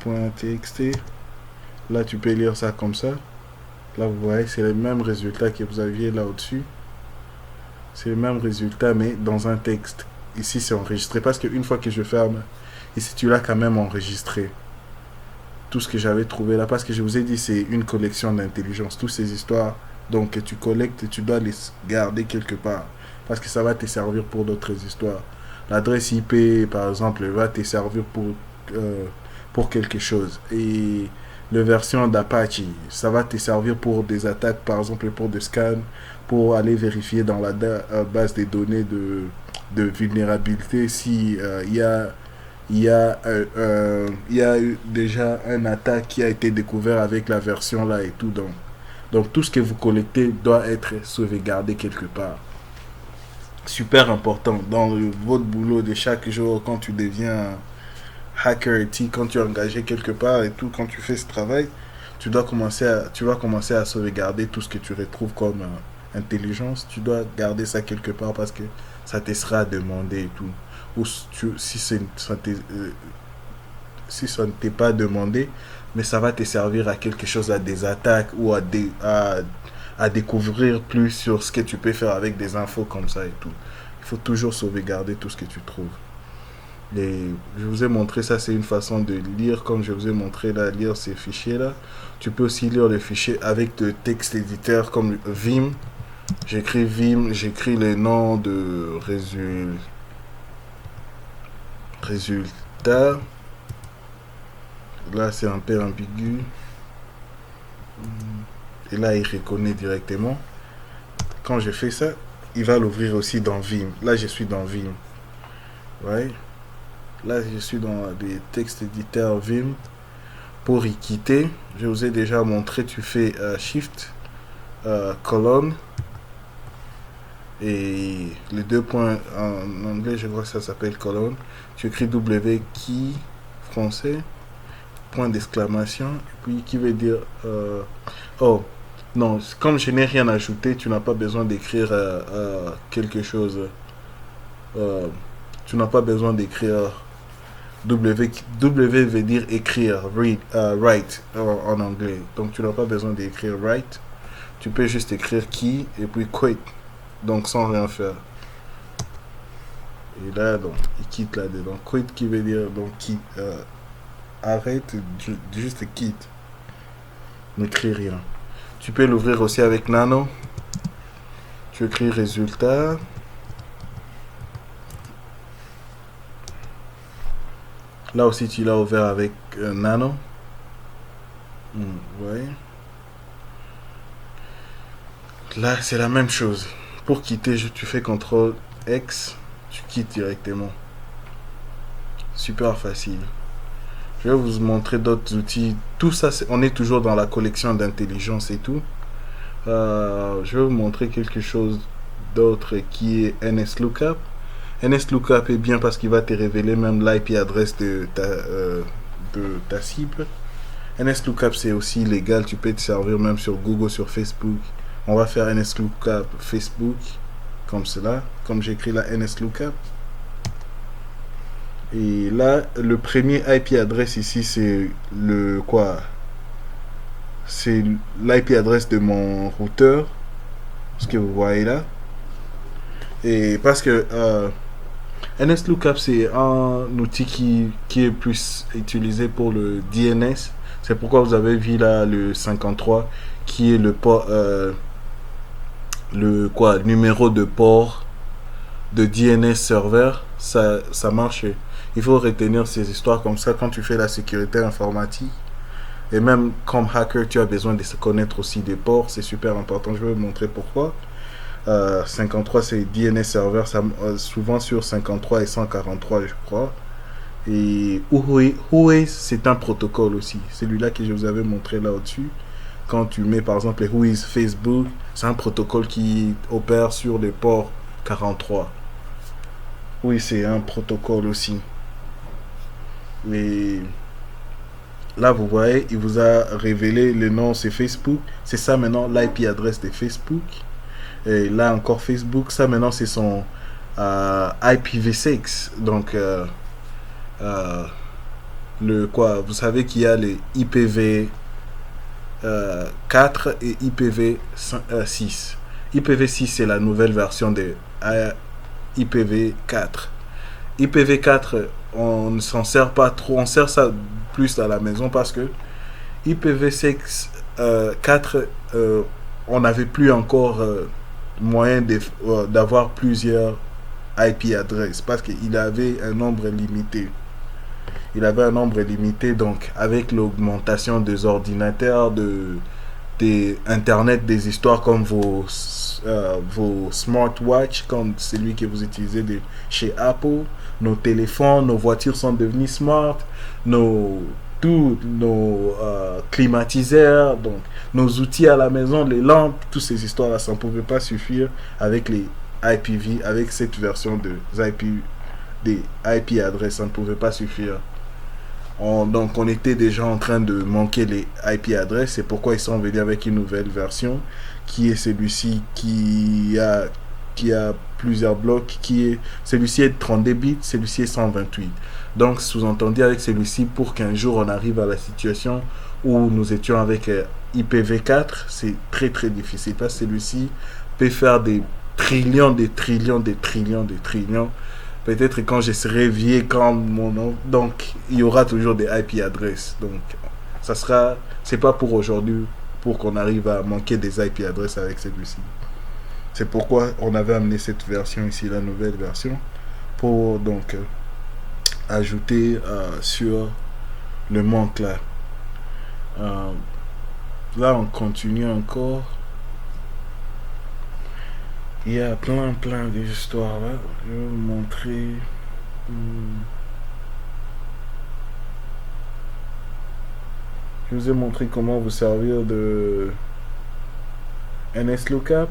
1.txt. Là, tu peux lire ça comme ça. Là, vous voyez, c'est le même résultat que vous aviez là au-dessus. C'est le même résultat, mais dans un texte. Ici, c'est enregistré. Parce qu'une fois que je ferme, ici, tu l'as quand même enregistré. Tout ce que j'avais trouvé là. Parce que je vous ai dit, c'est une collection d'intelligence. Toutes ces histoires donc, que tu collectes, tu dois les garder quelque part. Parce que ça va te servir pour d'autres histoires. L'adresse IP, par exemple, va te servir pour quelque chose. Et la version d'Apache, ça va te servir pour des attaques, par exemple pour des scans, pour aller vérifier dans la base des données de vulnérabilité si il y a eu déjà un attaque qui a été découvert avec la version là et tout. Donc tout ce que vous collectez doit être sauvegardé quelque part. Super important dans votre boulot de chaque jour quand tu deviens hacker IT, quand tu es engagé quelque part et tout, quand tu fais ce travail, tu vas commencer à sauvegarder tout ce que tu retrouves comme intelligence. Tu dois garder ça quelque part parce que ça te sera demandé et tout. Ou si ça ne t'est pas demandé, mais ça va te servir à quelque chose, à des attaques ou à découvrir plus sur ce que tu peux faire avec des infos comme ça et tout. Il faut toujours sauvegarder tout ce que tu trouves. Et je vous ai montré ça, c'est une façon de lire, comme je vous ai montré là, lire ces fichiers là. Tu peux aussi lire les fichiers avec de texte éditeur comme Vim. J'écris Vim, j'écris les noms de résultats. Là, c'est un peu ambigu. Et là, il reconnaît directement. Quand je fais ça, il va l'ouvrir aussi dans Vim. Là, je suis dans Vim. Ouais. Là, je suis dans des textes éditeurs Vim. Pour y quitter, je vous ai déjà montré, tu fais Shift, colonne. Et les deux points en anglais, je crois que ça s'appelle colonne. Tu écris W qui, français, point d'exclamation, et puis qui veut dire... oh, non, comme je n'ai rien ajouté, tu n'as pas besoin d'écrire quelque chose. Tu n'as pas besoin d'écrire W veut dire écrire, read, write en anglais. Donc tu n'as pas besoin d'écrire write. Tu peux juste écrire key et puis quit. Donc sans rien faire. Et là, donc, il quitte là-dedans. Quit qui veut dire donc quitte. Arrête, juste quitte. N'écris rien. Tu peux l'ouvrir aussi avec Nano. Tu écris résultat. Là aussi, tu l'as ouvert avec Nano. Ouais. Là, c'est la même chose. Pour quitter, tu fais CTRL X. Tu quittes directement. Super facile. Je vais vous montrer d'autres outils. Tout ça, on est toujours dans la collection d'intelligence et tout. Je vais vous montrer quelque chose d'autre qui est NSLOOKUP. NSLOOKUP est bien parce qu'il va te révéler même l'IP adresse de ta cible. NSLOOKUP c'est aussi légal, tu peux te servir même sur Google, sur Facebook. On va faire NSLOOKUP Facebook, comme cela, comme j'écris là NSLOOKUP. Et là, le premier IP adresse ici, c'est le quoi? C'est l'IP adresse de mon routeur, ce que vous voyez là. Et parce que NSLOOKUP c'est un outil qui est plus utilisé pour le DNS. C'est pourquoi vous avez vu là le 53 qui est le port, le numéro de port de DNS serveur, ça marche. Il faut retenir ces histoires comme ça quand tu fais la sécurité informatique. Et même comme hacker, tu as besoin de se connaître aussi des ports. C'est super important. Je vais vous montrer pourquoi. 53, c'est DNS serveur. Souvent sur 53 et 143, je crois. Et Whois, c'est un protocole aussi. Celui-là que je vous avais montré là au-dessus. Quand tu mets par exemple les Whois Facebook, c'est un protocole qui opère sur les ports 43. Oui, c'est un protocole aussi. Mais là, vous voyez, il vous a révélé le nom, c'est Facebook. C'est ça maintenant, l'IP adresse de Facebook. Et là encore Facebook, ça maintenant c'est son IPv6. Donc, le quoi, vous savez qu'il y a les IPv 4 et IPv 6. IPv 6 c'est la nouvelle version de IPv 4. IPv 4, on ne s'en sert pas trop, on sert ça plus à la maison parce que IPv6 4, on n'avait plus encore moyen d'avoir plusieurs IP adresses parce qu'il avait un nombre limité. Il avait un nombre limité, donc avec l'augmentation des ordinateurs, des internet, des histoires comme vos smartwatches, comme celui que vous utilisez chez Apple, nos téléphones, nos voitures sont devenues smart, tous nos climatiseurs, donc nos outils à la maison, les lampes, toutes ces histoires-là, ça ne pouvait pas suffire avec les IPv, avec cette version des IP adresses, ça ne pouvait pas suffire. Donc on était déjà en train de manquer les IP adresses, c'est pourquoi ils sont venus avec une nouvelle version qui est celui-ci qui a plusieurs blocs, celui-ci est 32 bits, celui-ci est 128. Donc sous-entendu avec celui-ci, pour qu'un jour on arrive à la situation où nous étions avec IPv4, c'est très très difficile parce que celui-ci peut faire des trillions, des trillions, des trillions, des trillions. Peut-être quand je serai vieux, quand mon nom, donc il y aura toujours des IP adresses. Donc c'est pas pour aujourd'hui, pour qu'on arrive à manquer des IP adresses avec celui-ci. C'est pourquoi on avait amené cette version ici, la nouvelle version, pour donc ajouter sur le manque là. Là on continue encore. Il y a plein d'histoires là. Je vais vous montrer. Je vous ai montré comment vous servir de NSLookup.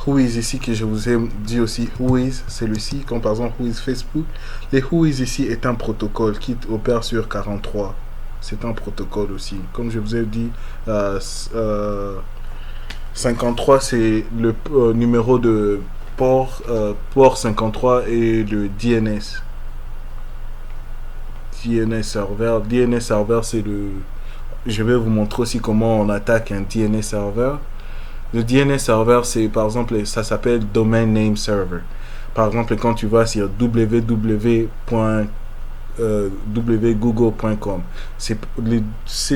Whois ici que je vous ai dit aussi, Whois, celui-ci, comme par exemple Whois Facebook. Les Whois ici est un protocole qui opère sur 43. C'est un protocole aussi. Comme je vous ai dit, 53 c'est le numéro de port 53 et le DNS server. DNS server c'est le... Je vais vous montrer aussi comment on attaque un DNS server. Le DNS server c'est par exemple, ça s'appelle Domain Name Server. Par exemple quand tu vas sur www.google.com, c'est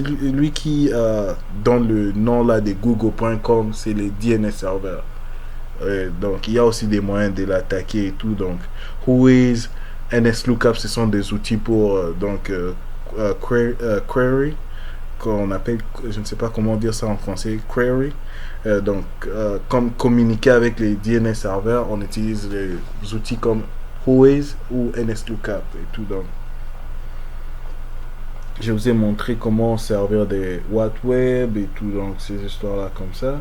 lui qui donne le nom là de google.com, c'est le DNS server. Donc il y a aussi des moyens de l'attaquer et tout. Donc Whois, NSLookup, ce sont des outils pour query, qu'on appelle, je ne sais pas comment dire ça en français, query. Comme communiquer avec les DNS serveurs, on utilise les outils comme Whois ou NSLookup et tout. Donc je vous ai montré comment servir des WhatWeb et tout, donc ces histoires là comme ça.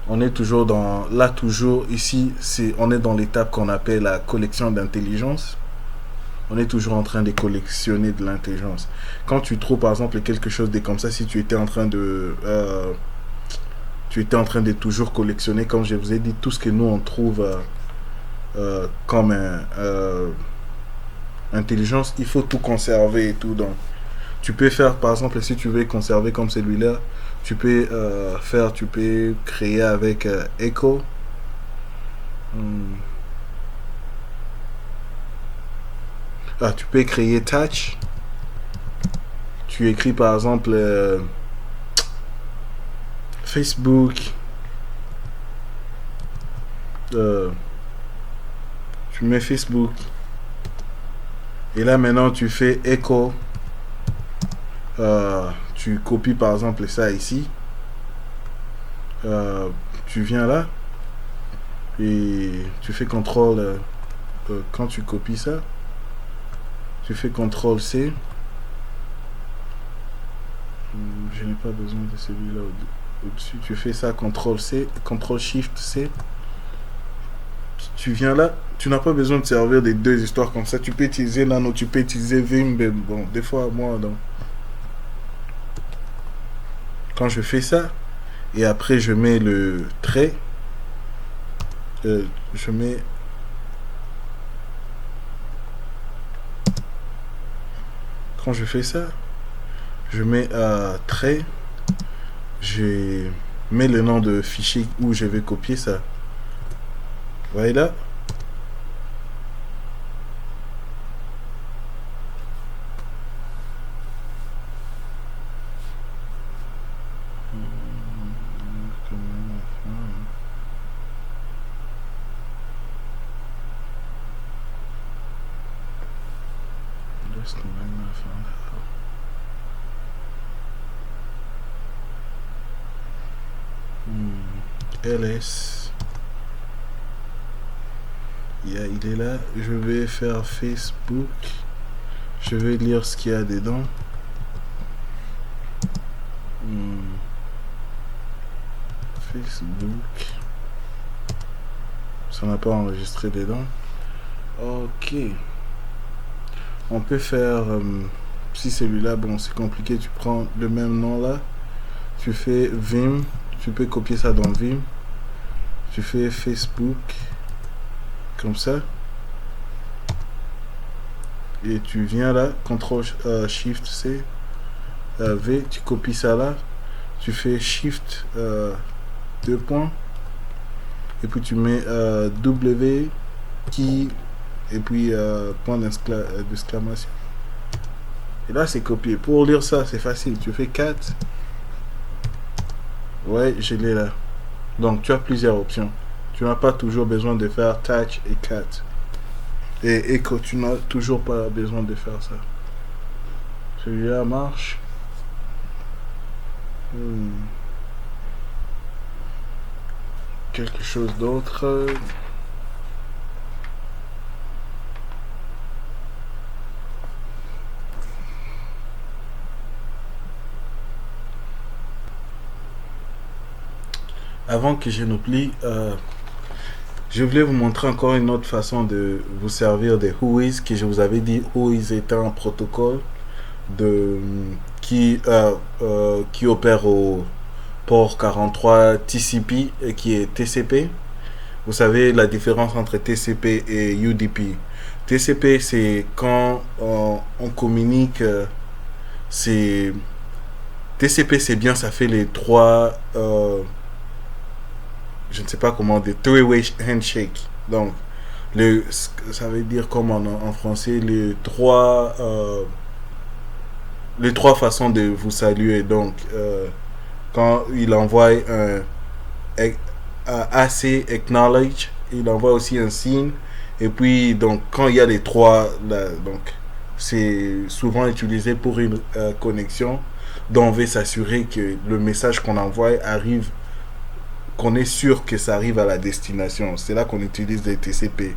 On est toujours ici, on est dans l'étape qu'on appelle la collection d'intelligence. On est toujours en train de collectionner de l'intelligence. Quand tu trouves par exemple quelque chose de comme ça, si tu étais en train de toujours collectionner, comme je vous ai dit, tout ce que nous on trouve comme intelligence, il faut tout conserver et tout. Donc tu peux faire par exemple, si tu veux conserver comme celui-là, tu peux créer avec Echo. Tu peux créer Touch. Tu écris par exemple Facebook tu mets Facebook. Et là maintenant tu fais echo. Tu copies par exemple ça ici. Tu viens là. Et tu fais CTRL. Quand tu copies ça. Tu fais CTRL C. Je n'ai pas besoin de celui-là au-dessus. Tu fais ça, CTRL C, CTRL SHIFT C. Tu viens là, tu n'as pas besoin de servir des deux histoires comme ça. Tu peux utiliser Nano, tu peux utiliser Vim, mais bon, des fois, moi, donc. Quand je fais ça, et après je mets le trait, je mets... Quand je fais ça, je mets trait, je mets le nom de fichier où je vais copier ça. Vous voyez là? LS. Il est là. Je vais faire Facebook. Je vais lire ce qu'il y a dedans. Facebook. Ça n'a pas enregistré dedans. Ok. On peut faire... si celui-là, bon, c'est compliqué. Tu prends le même nom là. Tu fais Vim. Tu peux copier ça dans Vim. Tu fais Facebook. Comme ça. Et tu viens là. CTRL SHIFT C. V. Tu copies ça là. Tu fais Shift 2 points. Et puis tu mets W qui et puis point d'exclamation. Et là c'est copié. Pour lire ça c'est facile. Tu fais 4. Ouais, je l'ai là. Donc tu as plusieurs options. Tu n'as pas toujours besoin de faire touch et 4. Et echo, tu n'as toujours pas besoin de faire ça. Celui-là marche. Quelque chose d'autre. Avant que je n'oublie, je voulais vous montrer encore une autre façon de vous servir de Whois, que je vous avais dit. Whois est un protocole qui opère au port 43 TCP et qui est TCP. Vous savez la différence entre TCP et UDP. TCP c'est quand on communique. TCP c'est bien, ça fait les trois... je ne sais pas comment dire, three-way handshake. Donc, ça veut dire comme en français, les trois façons de vous saluer. Donc, quand il envoie un AC acknowledge, il envoie aussi un signe. Et puis, donc, quand il y a les trois, là, donc, c'est souvent utilisé pour une connexion dont on veut s'assurer que le message qu'on envoie arrive, qu'on est sûr que ça arrive à la destination. C'est là qu'on utilise les TCP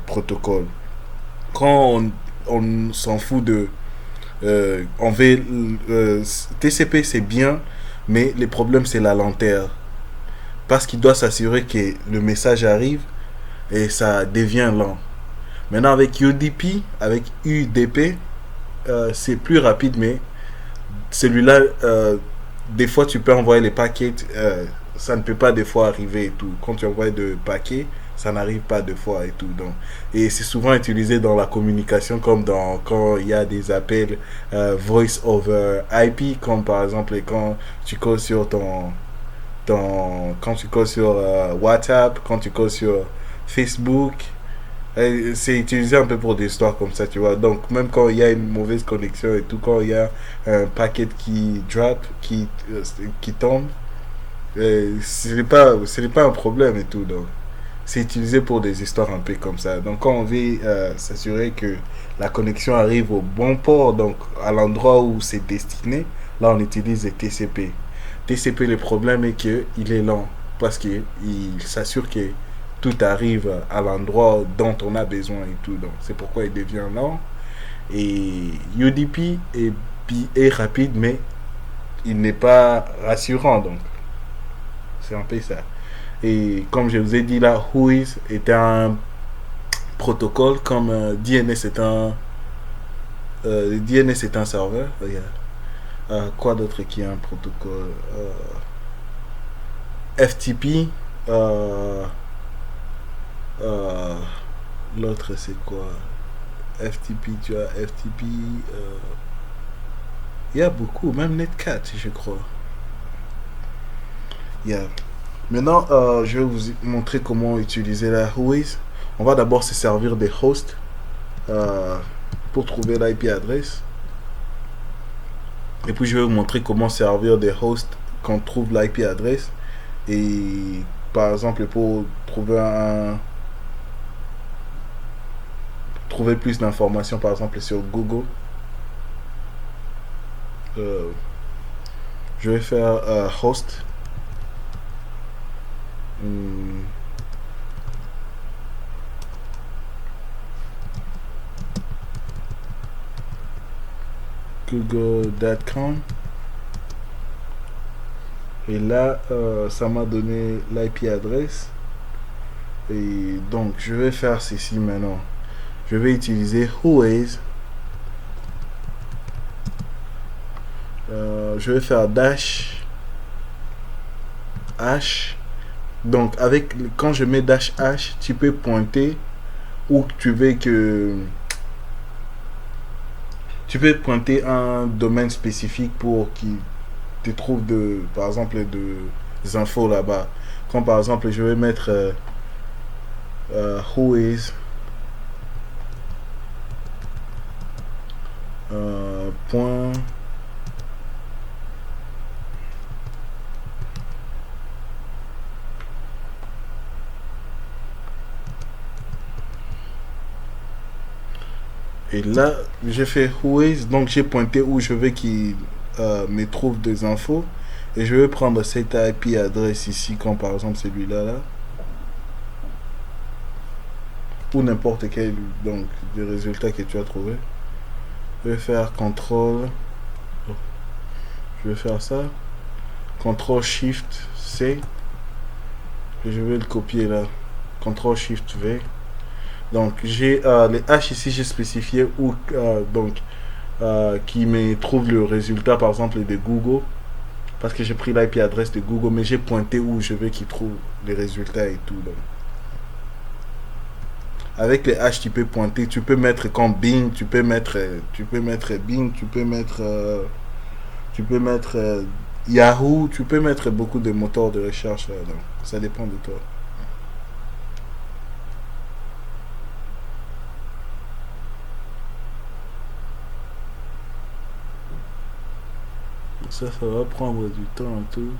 protocoles. Quand on s'en fout de... on veut... TCP c'est bien, mais le problème c'est la lenteur. Parce qu'il doit s'assurer que le message arrive et ça devient lent. Maintenant avec UDP, c'est plus rapide, mais celui-là, des fois tu peux envoyer les paquets... ça ne peut pas des fois arriver et tout. Quand tu envoies de paquets, ça n'arrive pas deux fois et tout. Donc, et c'est souvent utilisé dans la communication, comme quand il y a des appels voice over IP, comme par exemple quand tu calls sur quand tu calls sur WhatsApp, quand tu calls sur Facebook. C'est utilisé un peu pour des histoires comme ça, tu vois. Donc même quand il y a une mauvaise connexion et tout, quand il y a un paquet qui drop, qui tombe, ce n'est pas un problème et tout. Donc c'est utilisé pour des histoires un peu comme ça. Donc, quand on veut s'assurer que la connexion arrive au bon port, donc à l'endroit où c'est destiné, là, on utilise les TCP. TCP, le problème est qu'il est lent parce qu'il s'assure que tout arrive à l'endroit dont on a besoin et tout. Donc, c'est pourquoi il devient lent. Et UDP est rapide, mais il n'est pas rassurant. Donc, c'est un peu ça. Et comme je vous ai dit là, Whois est un protocole comme DNS est un DNS est un serveur. Quoi d'autre qui est un protocole FTP. euh, euh, L'autre c'est quoi? FTP, tu as FTP. Il y a beaucoup, même Netcat, je crois. Yeah. Maintenant, je vais vous montrer comment utiliser la Whois. On va d'abord se servir des hosts euh, pour trouver l'IP adresse. Et puis, je vais vous montrer comment servir des hosts quand on trouve l'IP adresse. Et par exemple, pour trouver plus d'informations, par exemple, sur Google, je vais faire host. Google.com. Et là, ça m'a donné l'IP adresse. Et donc, je vais faire ceci maintenant. Je vais utiliser Whois. Je vais faire dash h. Donc, quand je mets dash h, tu peux pointer où tu veux que. Tu peux pointer un domaine spécifique pour qu'il te trouve par exemple, des infos là-bas. Comme par exemple, je vais mettre Whois point. Et là, j'ai fait Whois, donc j'ai pointé où je veux qu'il me trouve des infos. Et je vais prendre cette IP adresse ici, comme par exemple celui-là, là. Ou n'importe quel donc, des résultats que tu as trouvé. Je vais faire CTRL. Je vais faire ça. CTRL SHIFT C. Et je vais le copier là. CTRL SHIFT V. Donc j'ai les H ici, j'ai spécifié où qui me trouve le résultat par exemple de Google, parce que j'ai pris l'IP adresse de Google, mais j'ai pointé où je veux qu'il trouve les résultats et tout. Donc, avec les H tu peux pointer, tu peux mettre comme Bing, tu peux mettre Bing, tu peux mettre Yahoo, tu peux mettre beaucoup de moteurs de recherche là, donc ça dépend de toi. Ça va prendre du temps un tout.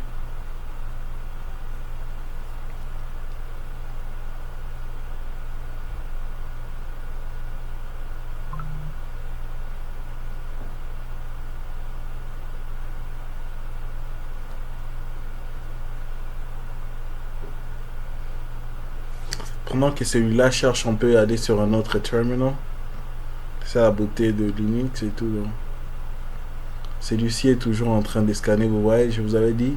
Pendant que celui-là cherche, on peut aller sur un autre terminal. C'est la beauté de Linux et tout. Donc. Celui-ci est toujours en train de scanner, vous voyez, je vous avais dit.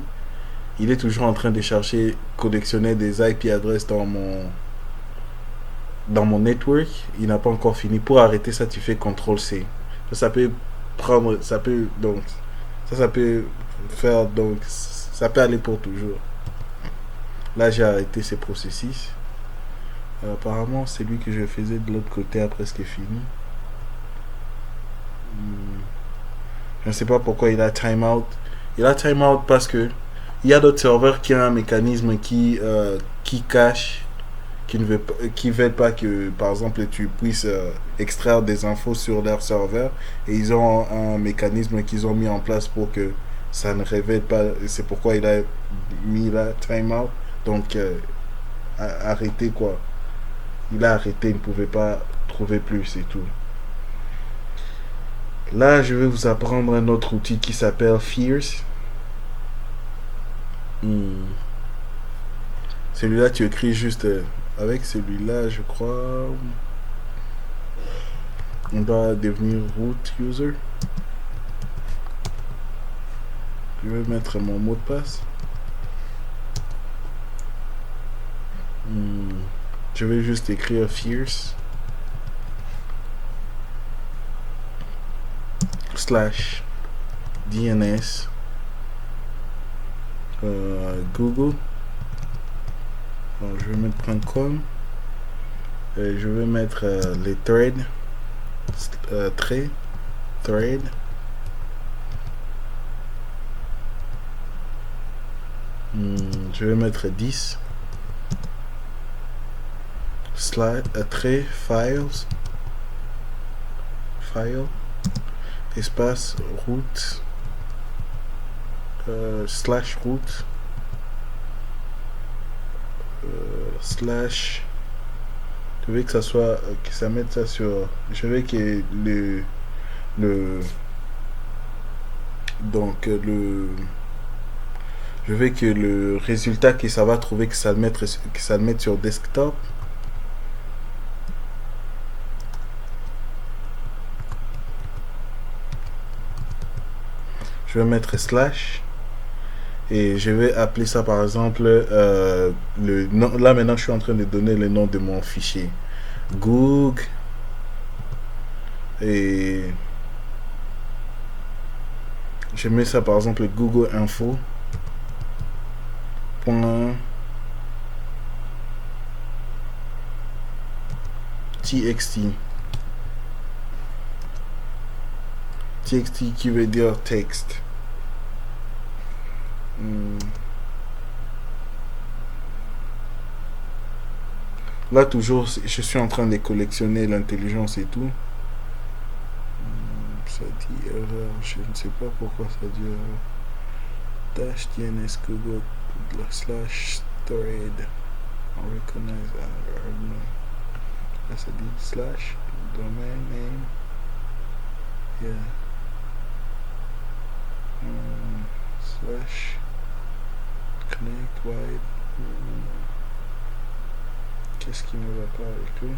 Il est toujours en train de chercher, collectionner des IP adresses dans mon network. Il n'a pas encore fini. Pour arrêter ça, tu fais CTRL-C. Ça peut prendre, ça peut, donc, ça peut faire, donc, ça peut aller pour toujours. Là, j'ai arrêté ces processus. Apparemment, celui que je faisais de l'autre côté a presque fini. Je ne sais pas pourquoi il a timeout. Il a timeout parce que il y a d'autres serveurs qui ont un mécanisme qui cache, qui ne veulent pas que, par exemple, tu puisses extraire des infos sur leur serveur. Et ils ont un mécanisme qu'ils ont mis en place pour que ça ne révèle pas. C'est pourquoi il a mis la timeout. Donc, arrêté quoi. Il a arrêté, il ne pouvait pas trouver plus, c'est tout. Là, je vais vous apprendre un autre outil qui s'appelle Fierce. Hmm. Celui-là, tu écris juste avec celui-là, je crois. On doit devenir root user. Je vais mettre mon mot de passe. Hmm. Je vais juste écrire Fierce slash DNS Google. Alors, je vais mettre .com. Et je vais mettre les threads. Thread. Je vais mettre 10 trait files file espace route slash route slash, je veux que ça soit que ça mette ça sur, je veux que le donc le je veux que le résultat que ça va trouver, que ça le mette sur desktop. Je vais mettre slash et je vais appeler ça par exemple le nom. Là maintenant je suis en train de donner le nom de mon fichier Google et je mets ça par exemple Google info .txt txt qui veut dire texte. Là toujours je suis en train de collectionner l'intelligence et tout. Ça dit erreur, je ne sais pas pourquoi ça dit erreur. Dash DNS Google slash thread on recognize là ça dit slash domain name, yeah, slash connect wide. Qu'est-ce qui ne va pas avec eux?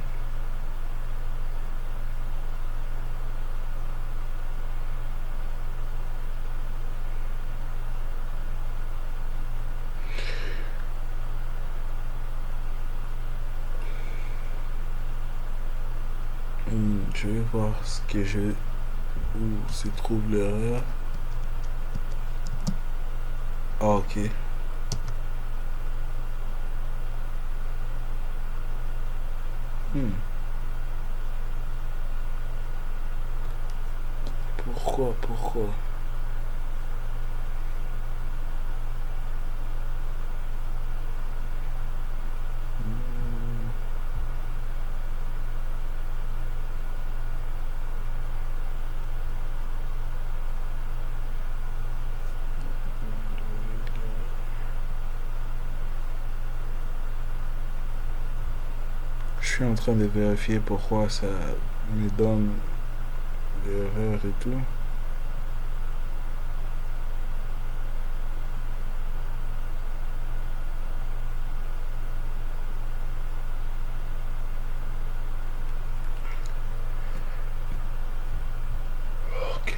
Je vais voir ce que où se trouve l'erreur. Ah, ok. Pourquoi je suis en train de vérifier pourquoi ça me donne l'erreur et tout. Ok.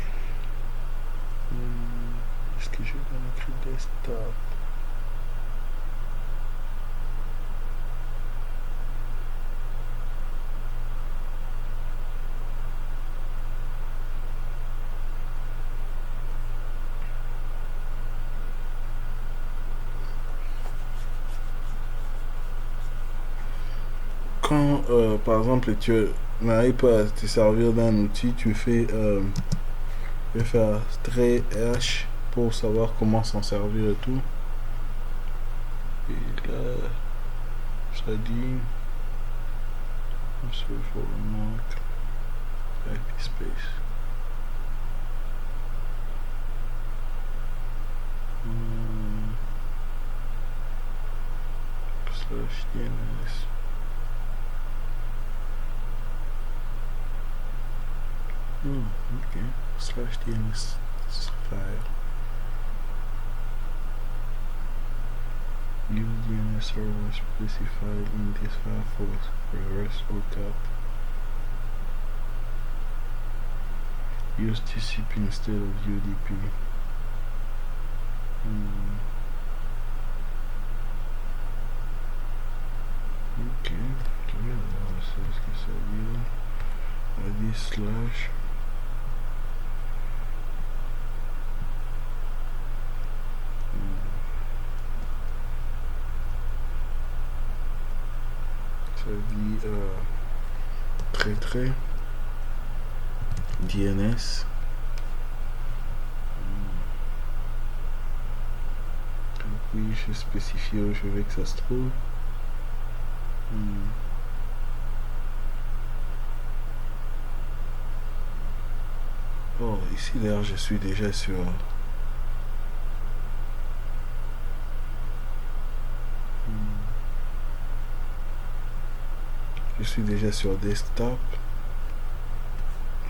Est-ce que j'ai bien écrit desktop? Quand par exemple tu n'arrives pas à te servir d'un outil, tu fais je vais faire trait H pour savoir comment s'en servir et tout. Et là ça dit for remark IP space. Slash slash DNS. Okay. Slash DNS file. Use DNS server specified in this file for the REST lookup. Use TCP instead of UDP. Ok, alors ça, est-ce que ça veut dire? On dit slash. Ça dit très DNS. Oui, j'ai spécifié où je veux que ça se trouve. Oh, ici d'ailleurs, je suis déjà sur. Je suis déjà sur desktop.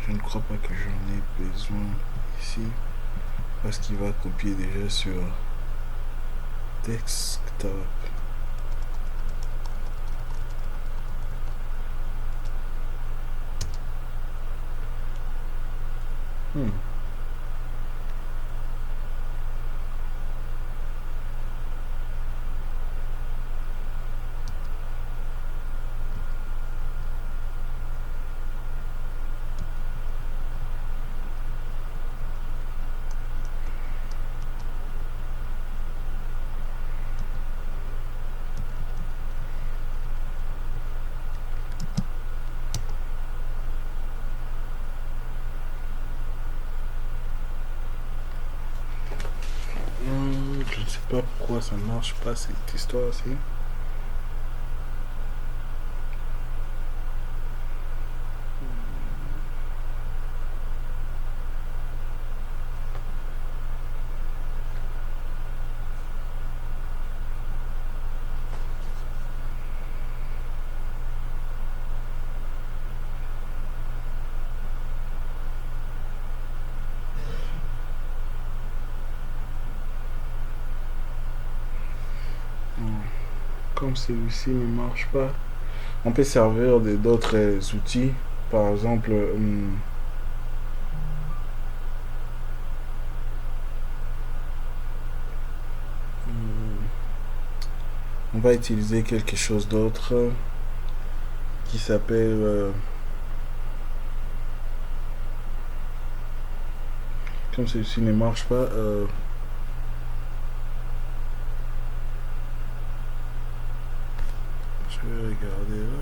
Je ne crois pas que j'en ai besoin ici. Parce qu'il va copier déjà sur desktop. Je ne sais pas pourquoi ça ne marche pas cette histoire-ci. Comme celui-ci ne marche pas, on peut servir d'autres outils. Par exemple, on va utiliser quelque chose d'autre qui s'appelle comme celui-ci ne marche pas, je vais regarder là.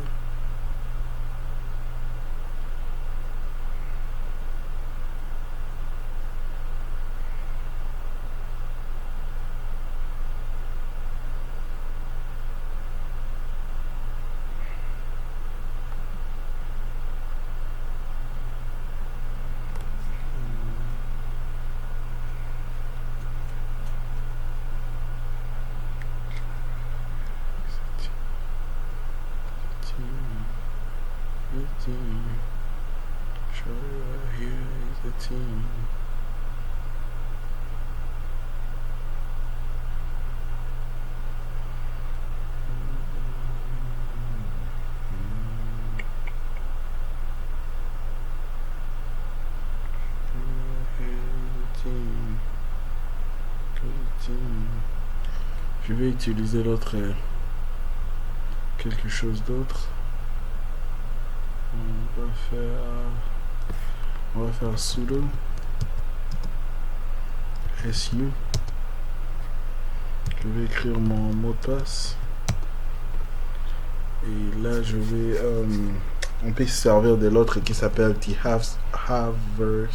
Show right here is the team. Je vais utiliser l'autre quelque chose d'autre. On va faire sudo su. Je vais écrire mon mot de passe et là je vais on peut se servir de l'autre qui s'appelle Harvester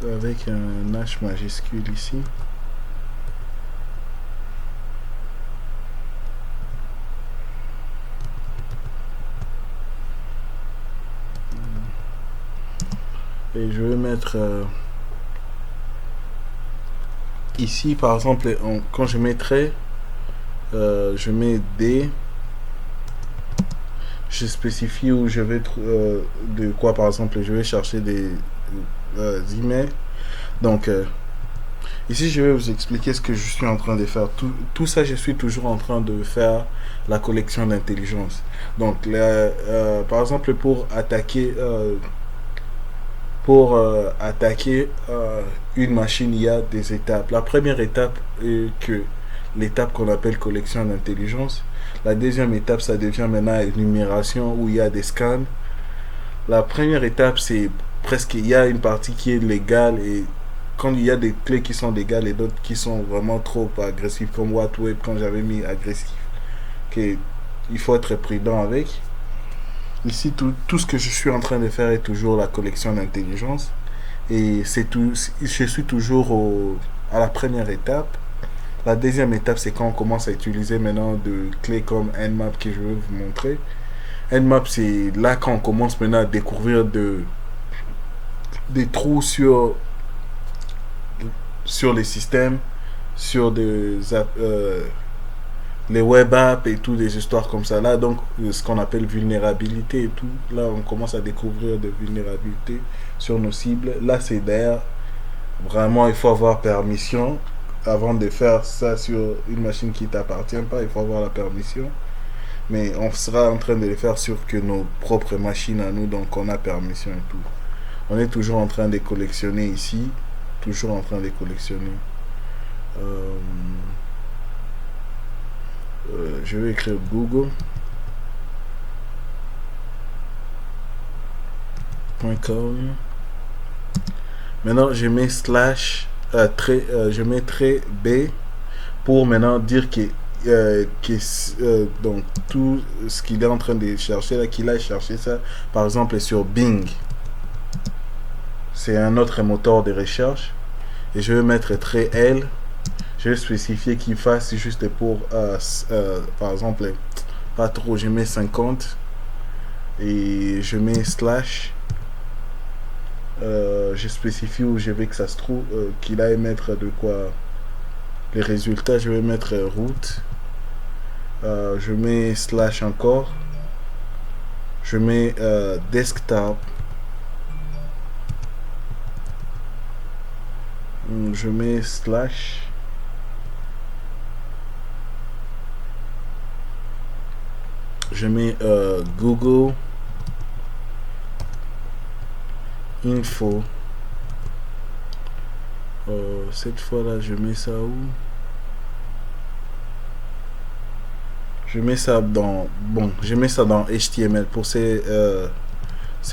avec un H majuscule ici. Et je vais mettre Ici, par exemple, quand je mettrai, je mets D, je spécifie où je vais de quoi, par exemple, je vais chercher des emails. Donc, ici, je vais vous expliquer ce que je suis en train de faire. Tout ça, je suis toujours en train de faire la collection d'intelligence. Donc, par exemple, pour attaquer une machine, il y a des étapes. La première étape est que l'étape qu'on appelle collection d'intelligence. La deuxième étape, ça devient maintenant énumération où il y a des scans. La première étape, c'est presque, il y a une partie qui est légale et quand il y a des clés qui sont légales et d'autres qui sont vraiment trop agressives, comme WhatWeb, quand j'avais mis agressif, que il faut être prudent avec. Ici, tout ce que je suis en train de faire est toujours la collection d'intelligence. Et c'est tout, je suis toujours à la première étape. La deuxième étape, c'est quand on commence à utiliser maintenant de clés comme Nmap que je vais vous montrer. Nmap, c'est là quand on commence maintenant à découvrir des trous sur les systèmes, sur les web apps et tout, des histoires comme ça. Là, donc, ce qu'on appelle vulnérabilité et tout, là, on commence à découvrir des vulnérabilités sur nos cibles. Là, c'est d'ailleurs, vraiment, il faut avoir permission avant de faire ça sur une machine qui ne t'appartient pas. Il faut avoir la permission. Mais on sera en train de le faire sur que nos propres machines à nous, donc on a permission et tout. On est toujours en train de collectionner ici. Toujours en train de collectionner. Euh, je vais écrire google.com. Maintenant, je mets je mets trait B pour maintenant dire donc tout ce qu'il est en train de chercher là, qu'il a cherché ça, par exemple sur Bing. C'est un autre moteur de recherche. Et je vais mettre trait L. Je vais spécifier qu'il fasse juste pour, par exemple, pas trop, je mets 50. Et je mets slash. Je spécifie où je veux que ça se trouve, qu'il aille mettre de quoi les résultats. Je vais mettre route. Je mets slash encore. Je mets desktop. Je mets slash. Je mets Google Info. Cette fois-là, je mets ça où? Je mets ça dans... Bon, je mets ça dans HTML. Pour c'est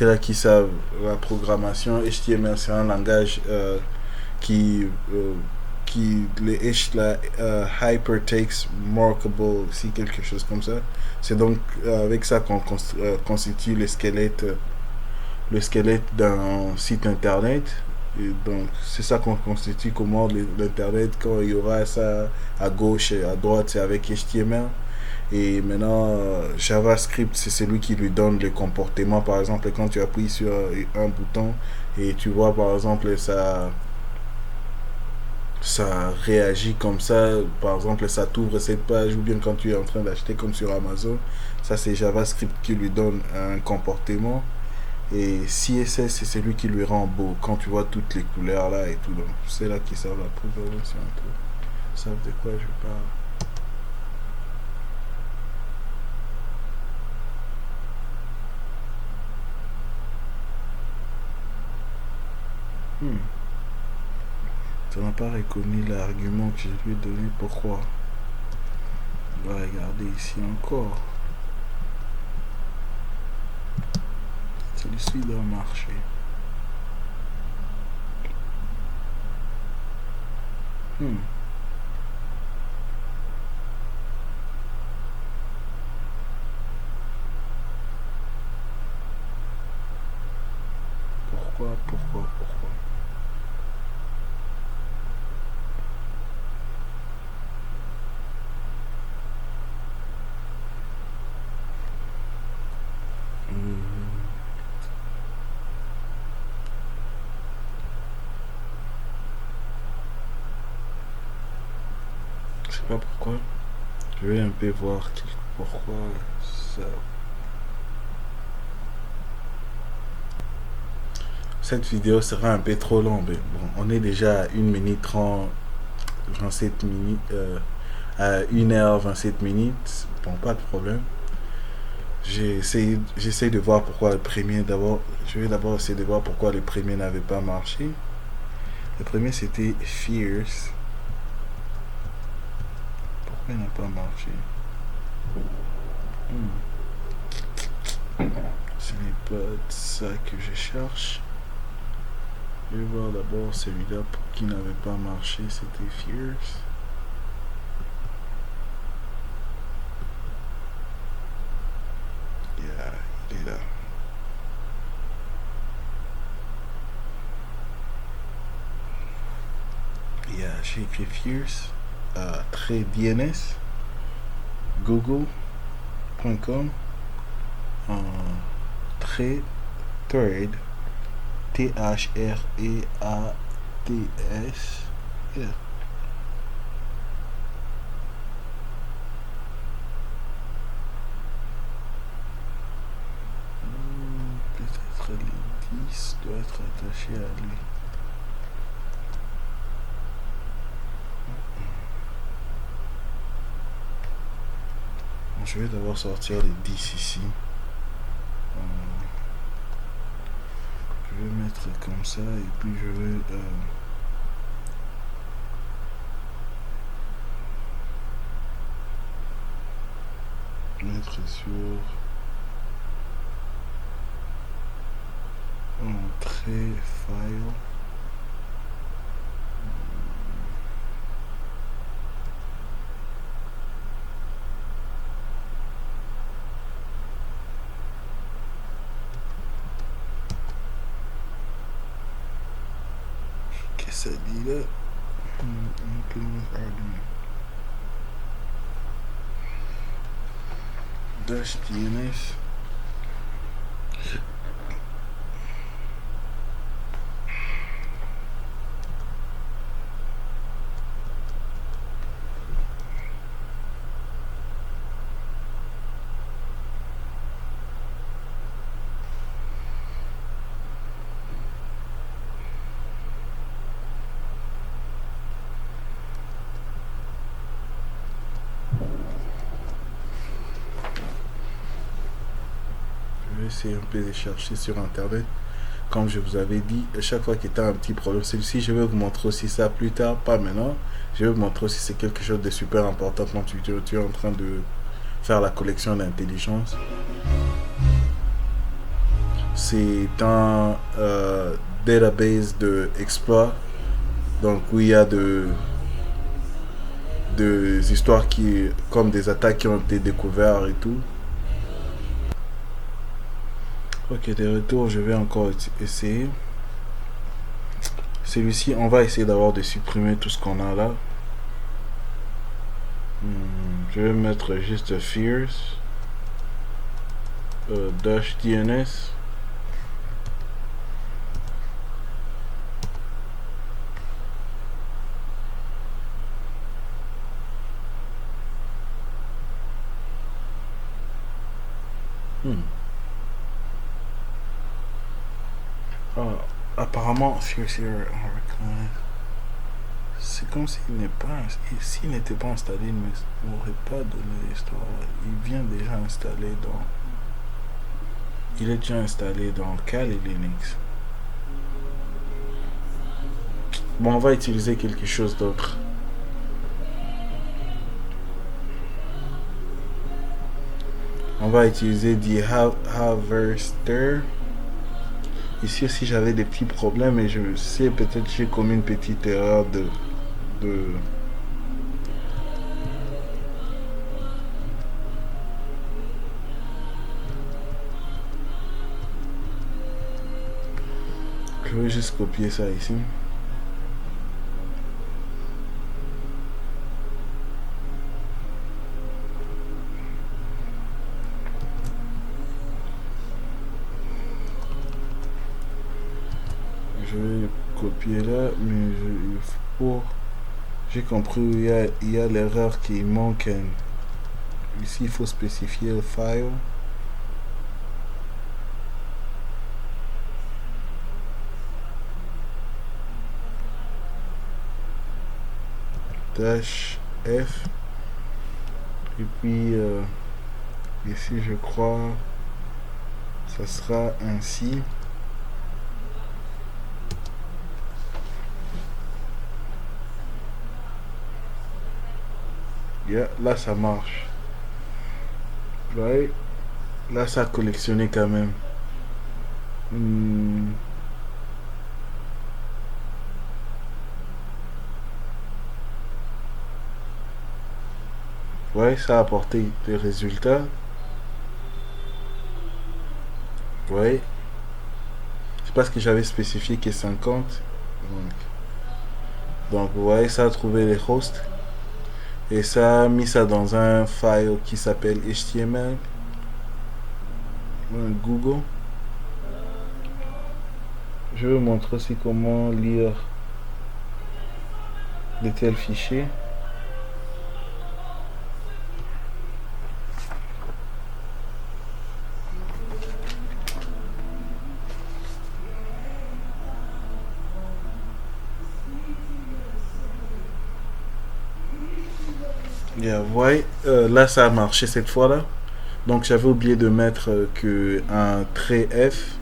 là qui savent la programmation. HTML, c'est un langage qui... les H, la hypertext markable, si quelque chose comme ça. C'est donc avec ça qu'on constitue le squelette d'un site internet. Et donc, c'est ça qu'on constitue comment l'internet, quand il y aura ça à gauche et à droite, c'est avec HTML. Et maintenant, JavaScript, c'est celui qui lui donne le comportement. Par exemple, quand tu appuies sur un bouton et tu vois, par exemple, ça réagit comme ça. Par exemple, ça t'ouvre cette page, ou bien quand tu es en train d'acheter comme sur Amazon, ça c'est JavaScript qui lui donne un comportement. Et CSS, c'est celui qui lui rend beau quand tu vois toutes les couleurs là et tout. Donc, c'est là qui servent la programmation et tout. Ils savent de quoi je parle. Tu n'as pas reconnu l'argument que je lui ai donné. Pourquoi? On va regarder ici encore. Celui-ci doit marcher. Pourquoi? sais pas pourquoi. Je vais un peu voir pourquoi ça. Cette vidéo sera un peu trop longue. Mais bon, on est déjà à 1 minute 30, 27 minutes, à 1h27 minutes. Bon, pas de problème. J'essaie de voir pourquoi le premier d'abord. Je vais d'abord essayer de voir pourquoi le premier n'avait pas marché. Le premier c'était Fierce. Pourquoi il n'a pas marché? Ce n'est pas ça que je cherche. Je vais voir d'abord celui-là qui n'avait pas marché, c'était Fierce. Yeah, il est là. Yeah, j'ai écrit Fierce, trait DNS, google.com, trait third, THREATS. Yeah. Peut-être les 10 doit être attaché à lui. Bon, je vais d'abord sortir les 10 ici. Je vais mettre comme ça et puis je vais mettre sur entrée file. Qu'est-ce que ça dit là? Dash DNS. Je vais essayer un peu de chercher sur internet. Comme je vous avais dit, à chaque fois qu'il y a un petit problème, celui-ci, je vais vous montrer aussi ça plus tard, pas maintenant. Je vais vous montrer aussi c'est quelque chose de super important quand tu es en train de faire la collection d'intelligence. C'est un database de exploits, donc où il y a des histoires qui, comme des attaques qui ont été découvertes et tout. Ok, de retour, je vais encore essayer. Celui-ci, on va essayer d'avoir de supprimer tout ce qu'on a là. Je vais mettre juste Fierce, Dash DNS. Apparemment, Fierce here, c'est comme s'il n'est pas, s'il n'était pas installé, il ne m'aurait pas donné l'histoire. Il vient déjà installé dans, il est déjà installé dans Kali Linux. Bon, on va utiliser quelque chose d'autre. On va utiliser The Harvester. Ici aussi j'avais des petits problèmes et je sais peut-être j'ai commis une petite erreur de je vais juste copier ça ici. Je vais copier là, mais il faut J'ai compris où il y a l'erreur qui manque. Ici, il faut spécifier le file. Dash F. Et puis, ici, je crois, ça sera ainsi. Yeah, là, ça marche. Ouais. Là, ça a collectionné quand même. Hmm. Ouais, ça a apporté des résultats. Ouais. C'est parce que j'avais spécifié que 50. Donc, ouais, ça a trouvé les hosts. Et ça a mis ça dans un file qui s'appelle HTML. Google. Je vais vous montrer aussi comment lire de tels fichiers. Yeah, ouais, là ça a marché cette fois-là. Donc j'avais oublié de mettre que un trait F.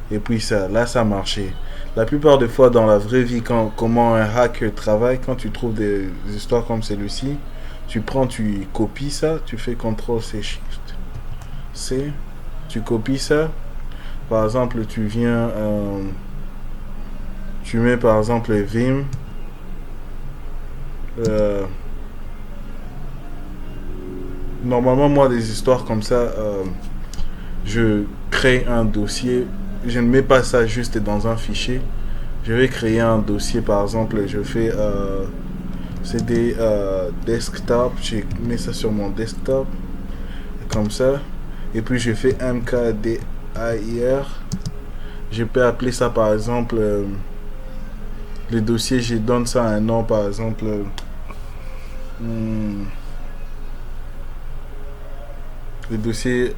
Et puis ça, là ça a marché. La plupart des fois dans la vraie vie, comment un hacker travaille, quand tu trouves des histoires comme celui-ci, tu prends, tu copies ça, tu fais CTRL C Shift C, tu copies ça. Par exemple, tu mets par exemple Vim. euh, Normalement, moi, des histoires comme ça, je crée un dossier. Je ne mets pas ça juste dans un fichier. Je vais créer un dossier, par exemple, je fais CD desktop. Je mets ça sur mon desktop, comme ça. Et puis, je fais mkdir. Je peux appeler ça, par exemple, le dossier, je donne ça un nom, par exemple. Hmm, le dossier,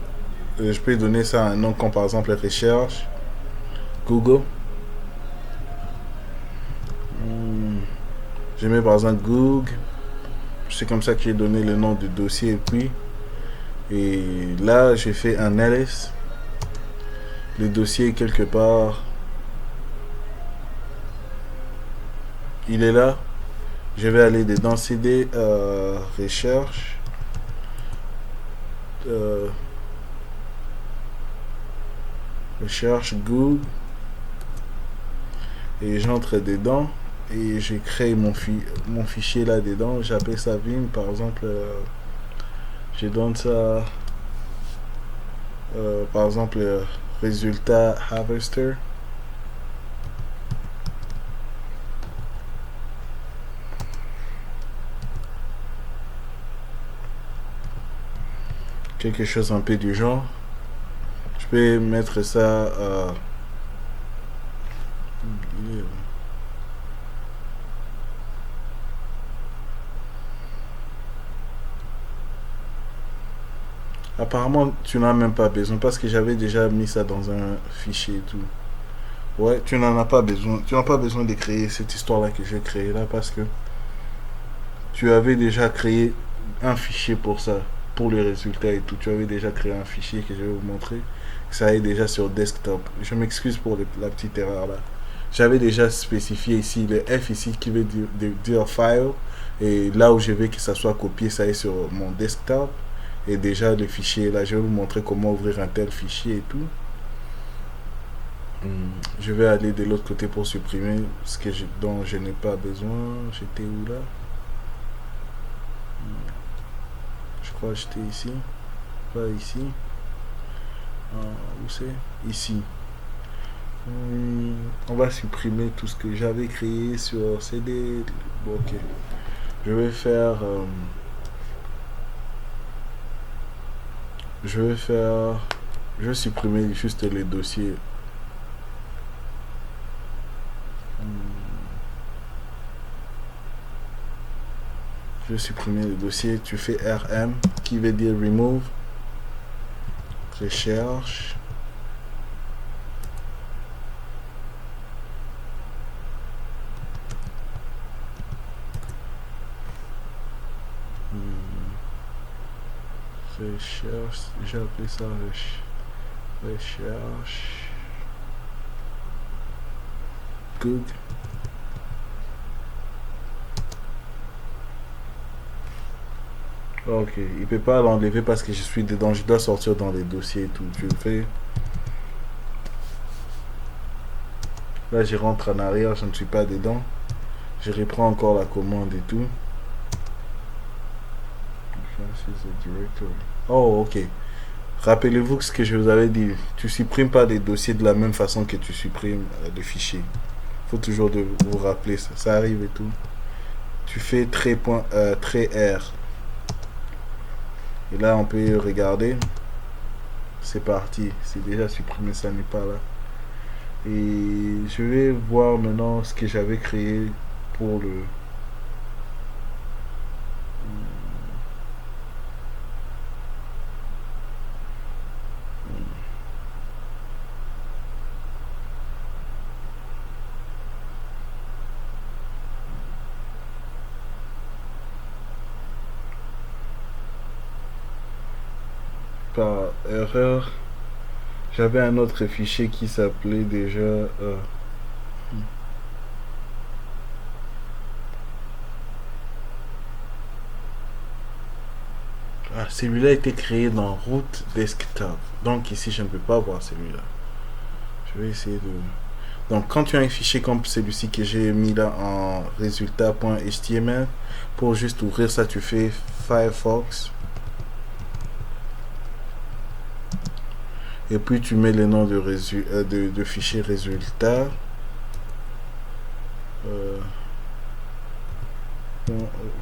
je peux donner ça un nom comme, par exemple, recherche. Google. Hmm, je mets par exemple Google. C'est comme ça que j'ai donné le nom du dossier. Et là, j'ai fait un ls. Le dossier, quelque part, il est là. Je vais aller dedans CD recherche. euh, Recherche Google. Et j'entre dedans. Et j'ai créé mon fichier là dedans. J'appelle ça Vim. Par exemple, je donne ça, par exemple, résultat harvester. Quelque chose un peu du genre. Je peux mettre ça apparemment, tu n'as même pas besoin parce que j'avais déjà mis ça dans un fichier et tout. Ouais, tu n'en as pas besoin. Tu n'as pas besoin de créer cette histoire-là que j'ai créée là parce que tu avais déjà créé un fichier pour ça, pour les résultats et tout. Tu avais déjà créé un fichier que je vais vous montrer. Ça est déjà sur desktop. Je m'excuse pour la petite erreur là. J'avais déjà spécifié ici le F ici qui veut dire file. Et là où je veux que ça soit copié, ça est sur mon desktop. Et déjà le fichier là, je vais vous montrer comment ouvrir un tel fichier et tout. Je vais aller de l'autre côté pour supprimer dont je n'ai pas besoin. J'étais où là? Je crois que j'étais ici. Pas ici. Où c'est? Ici. On va supprimer tout ce que j'avais créé sur CD. Bon, ok. Je vais faire. Je vais faire. Je vais supprimer juste les dossiers. Je vais supprimer le dossier. Tu fais RM qui veut dire remove. Recherche. Recherche. J'ai appelé ça recherche. Google. Ok, il peut pas l'enlever parce que je suis dedans. Je dois sortir dans les dossiers et tout. Tu le fais. Là, je rentre en arrière. Je ne suis pas dedans. Je reprends encore la commande et tout. Oh, ok. Rappelez-vous ce que je vous avais dit. Tu supprimes pas des dossiers de la même façon que tu supprimes des fichiers. Faut toujours vous rappeler ça. Ça arrive et tout. Tu fais trait R. Et là, on peut regarder. C'est parti. C'est déjà supprimé. Ça n'est pas là. Et je vais voir maintenant ce que j'avais créé pour le... Par erreur, j'avais un autre fichier qui s'appelait déjà... Ah, celui-là a été créé dans Root Desktop. Donc ici, je ne peux pas voir celui-là. Je vais essayer de... Donc quand tu as un fichier comme celui-ci que j'ai mis là en résultat.html, pour juste ouvrir ça, tu fais Firefox. Et puis tu mets le nom de fichier résultat.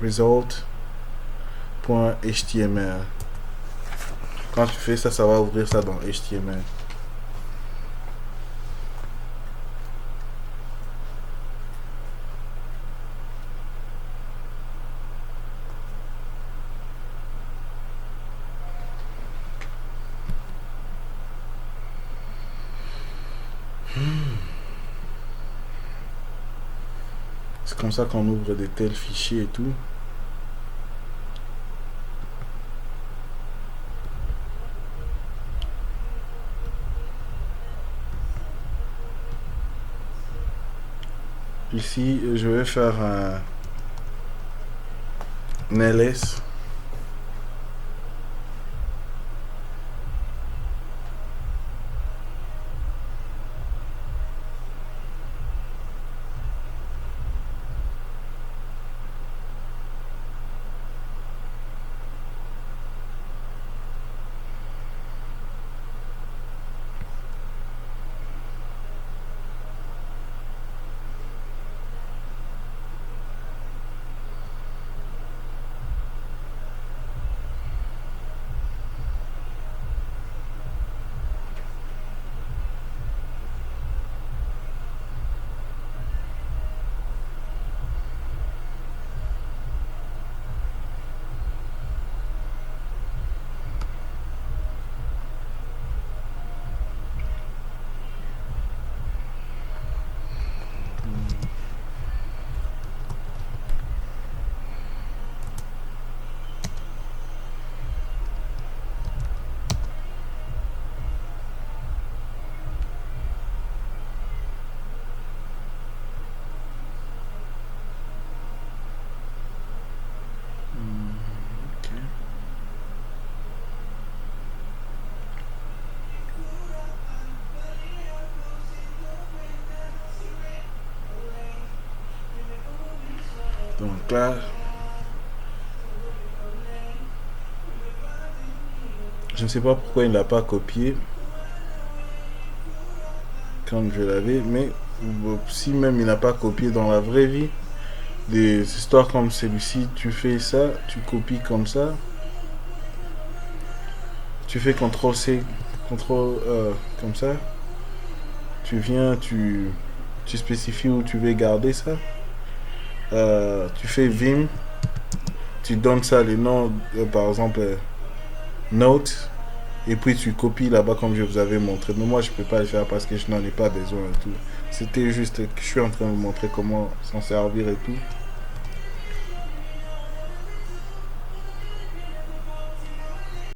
Result.html. Quand tu fais ça, ça va ouvrir ça dans HTML. C'est comme ça qu'on ouvre de tels fichiers et tout. Ici, je vais faire un ls. Donc là, je ne sais pas pourquoi il ne l'a pas copié quand je l'avais, mais si même il n'a pas copié dans la vraie vie, des histoires comme celui-ci, tu fais ça, tu copies comme ça, tu fais CTRL-C, CTRL comme ça, tu viens, tu spécifies où tu veux garder ça, tu fais Vim, tu donnes ça les noms, par exemple, Note, et puis tu copies là-bas comme je vous avais montré. Mais moi, je peux pas le faire parce que je n'en ai pas besoin et tout. C'était juste que je suis en train de vous montrer comment s'en servir et tout.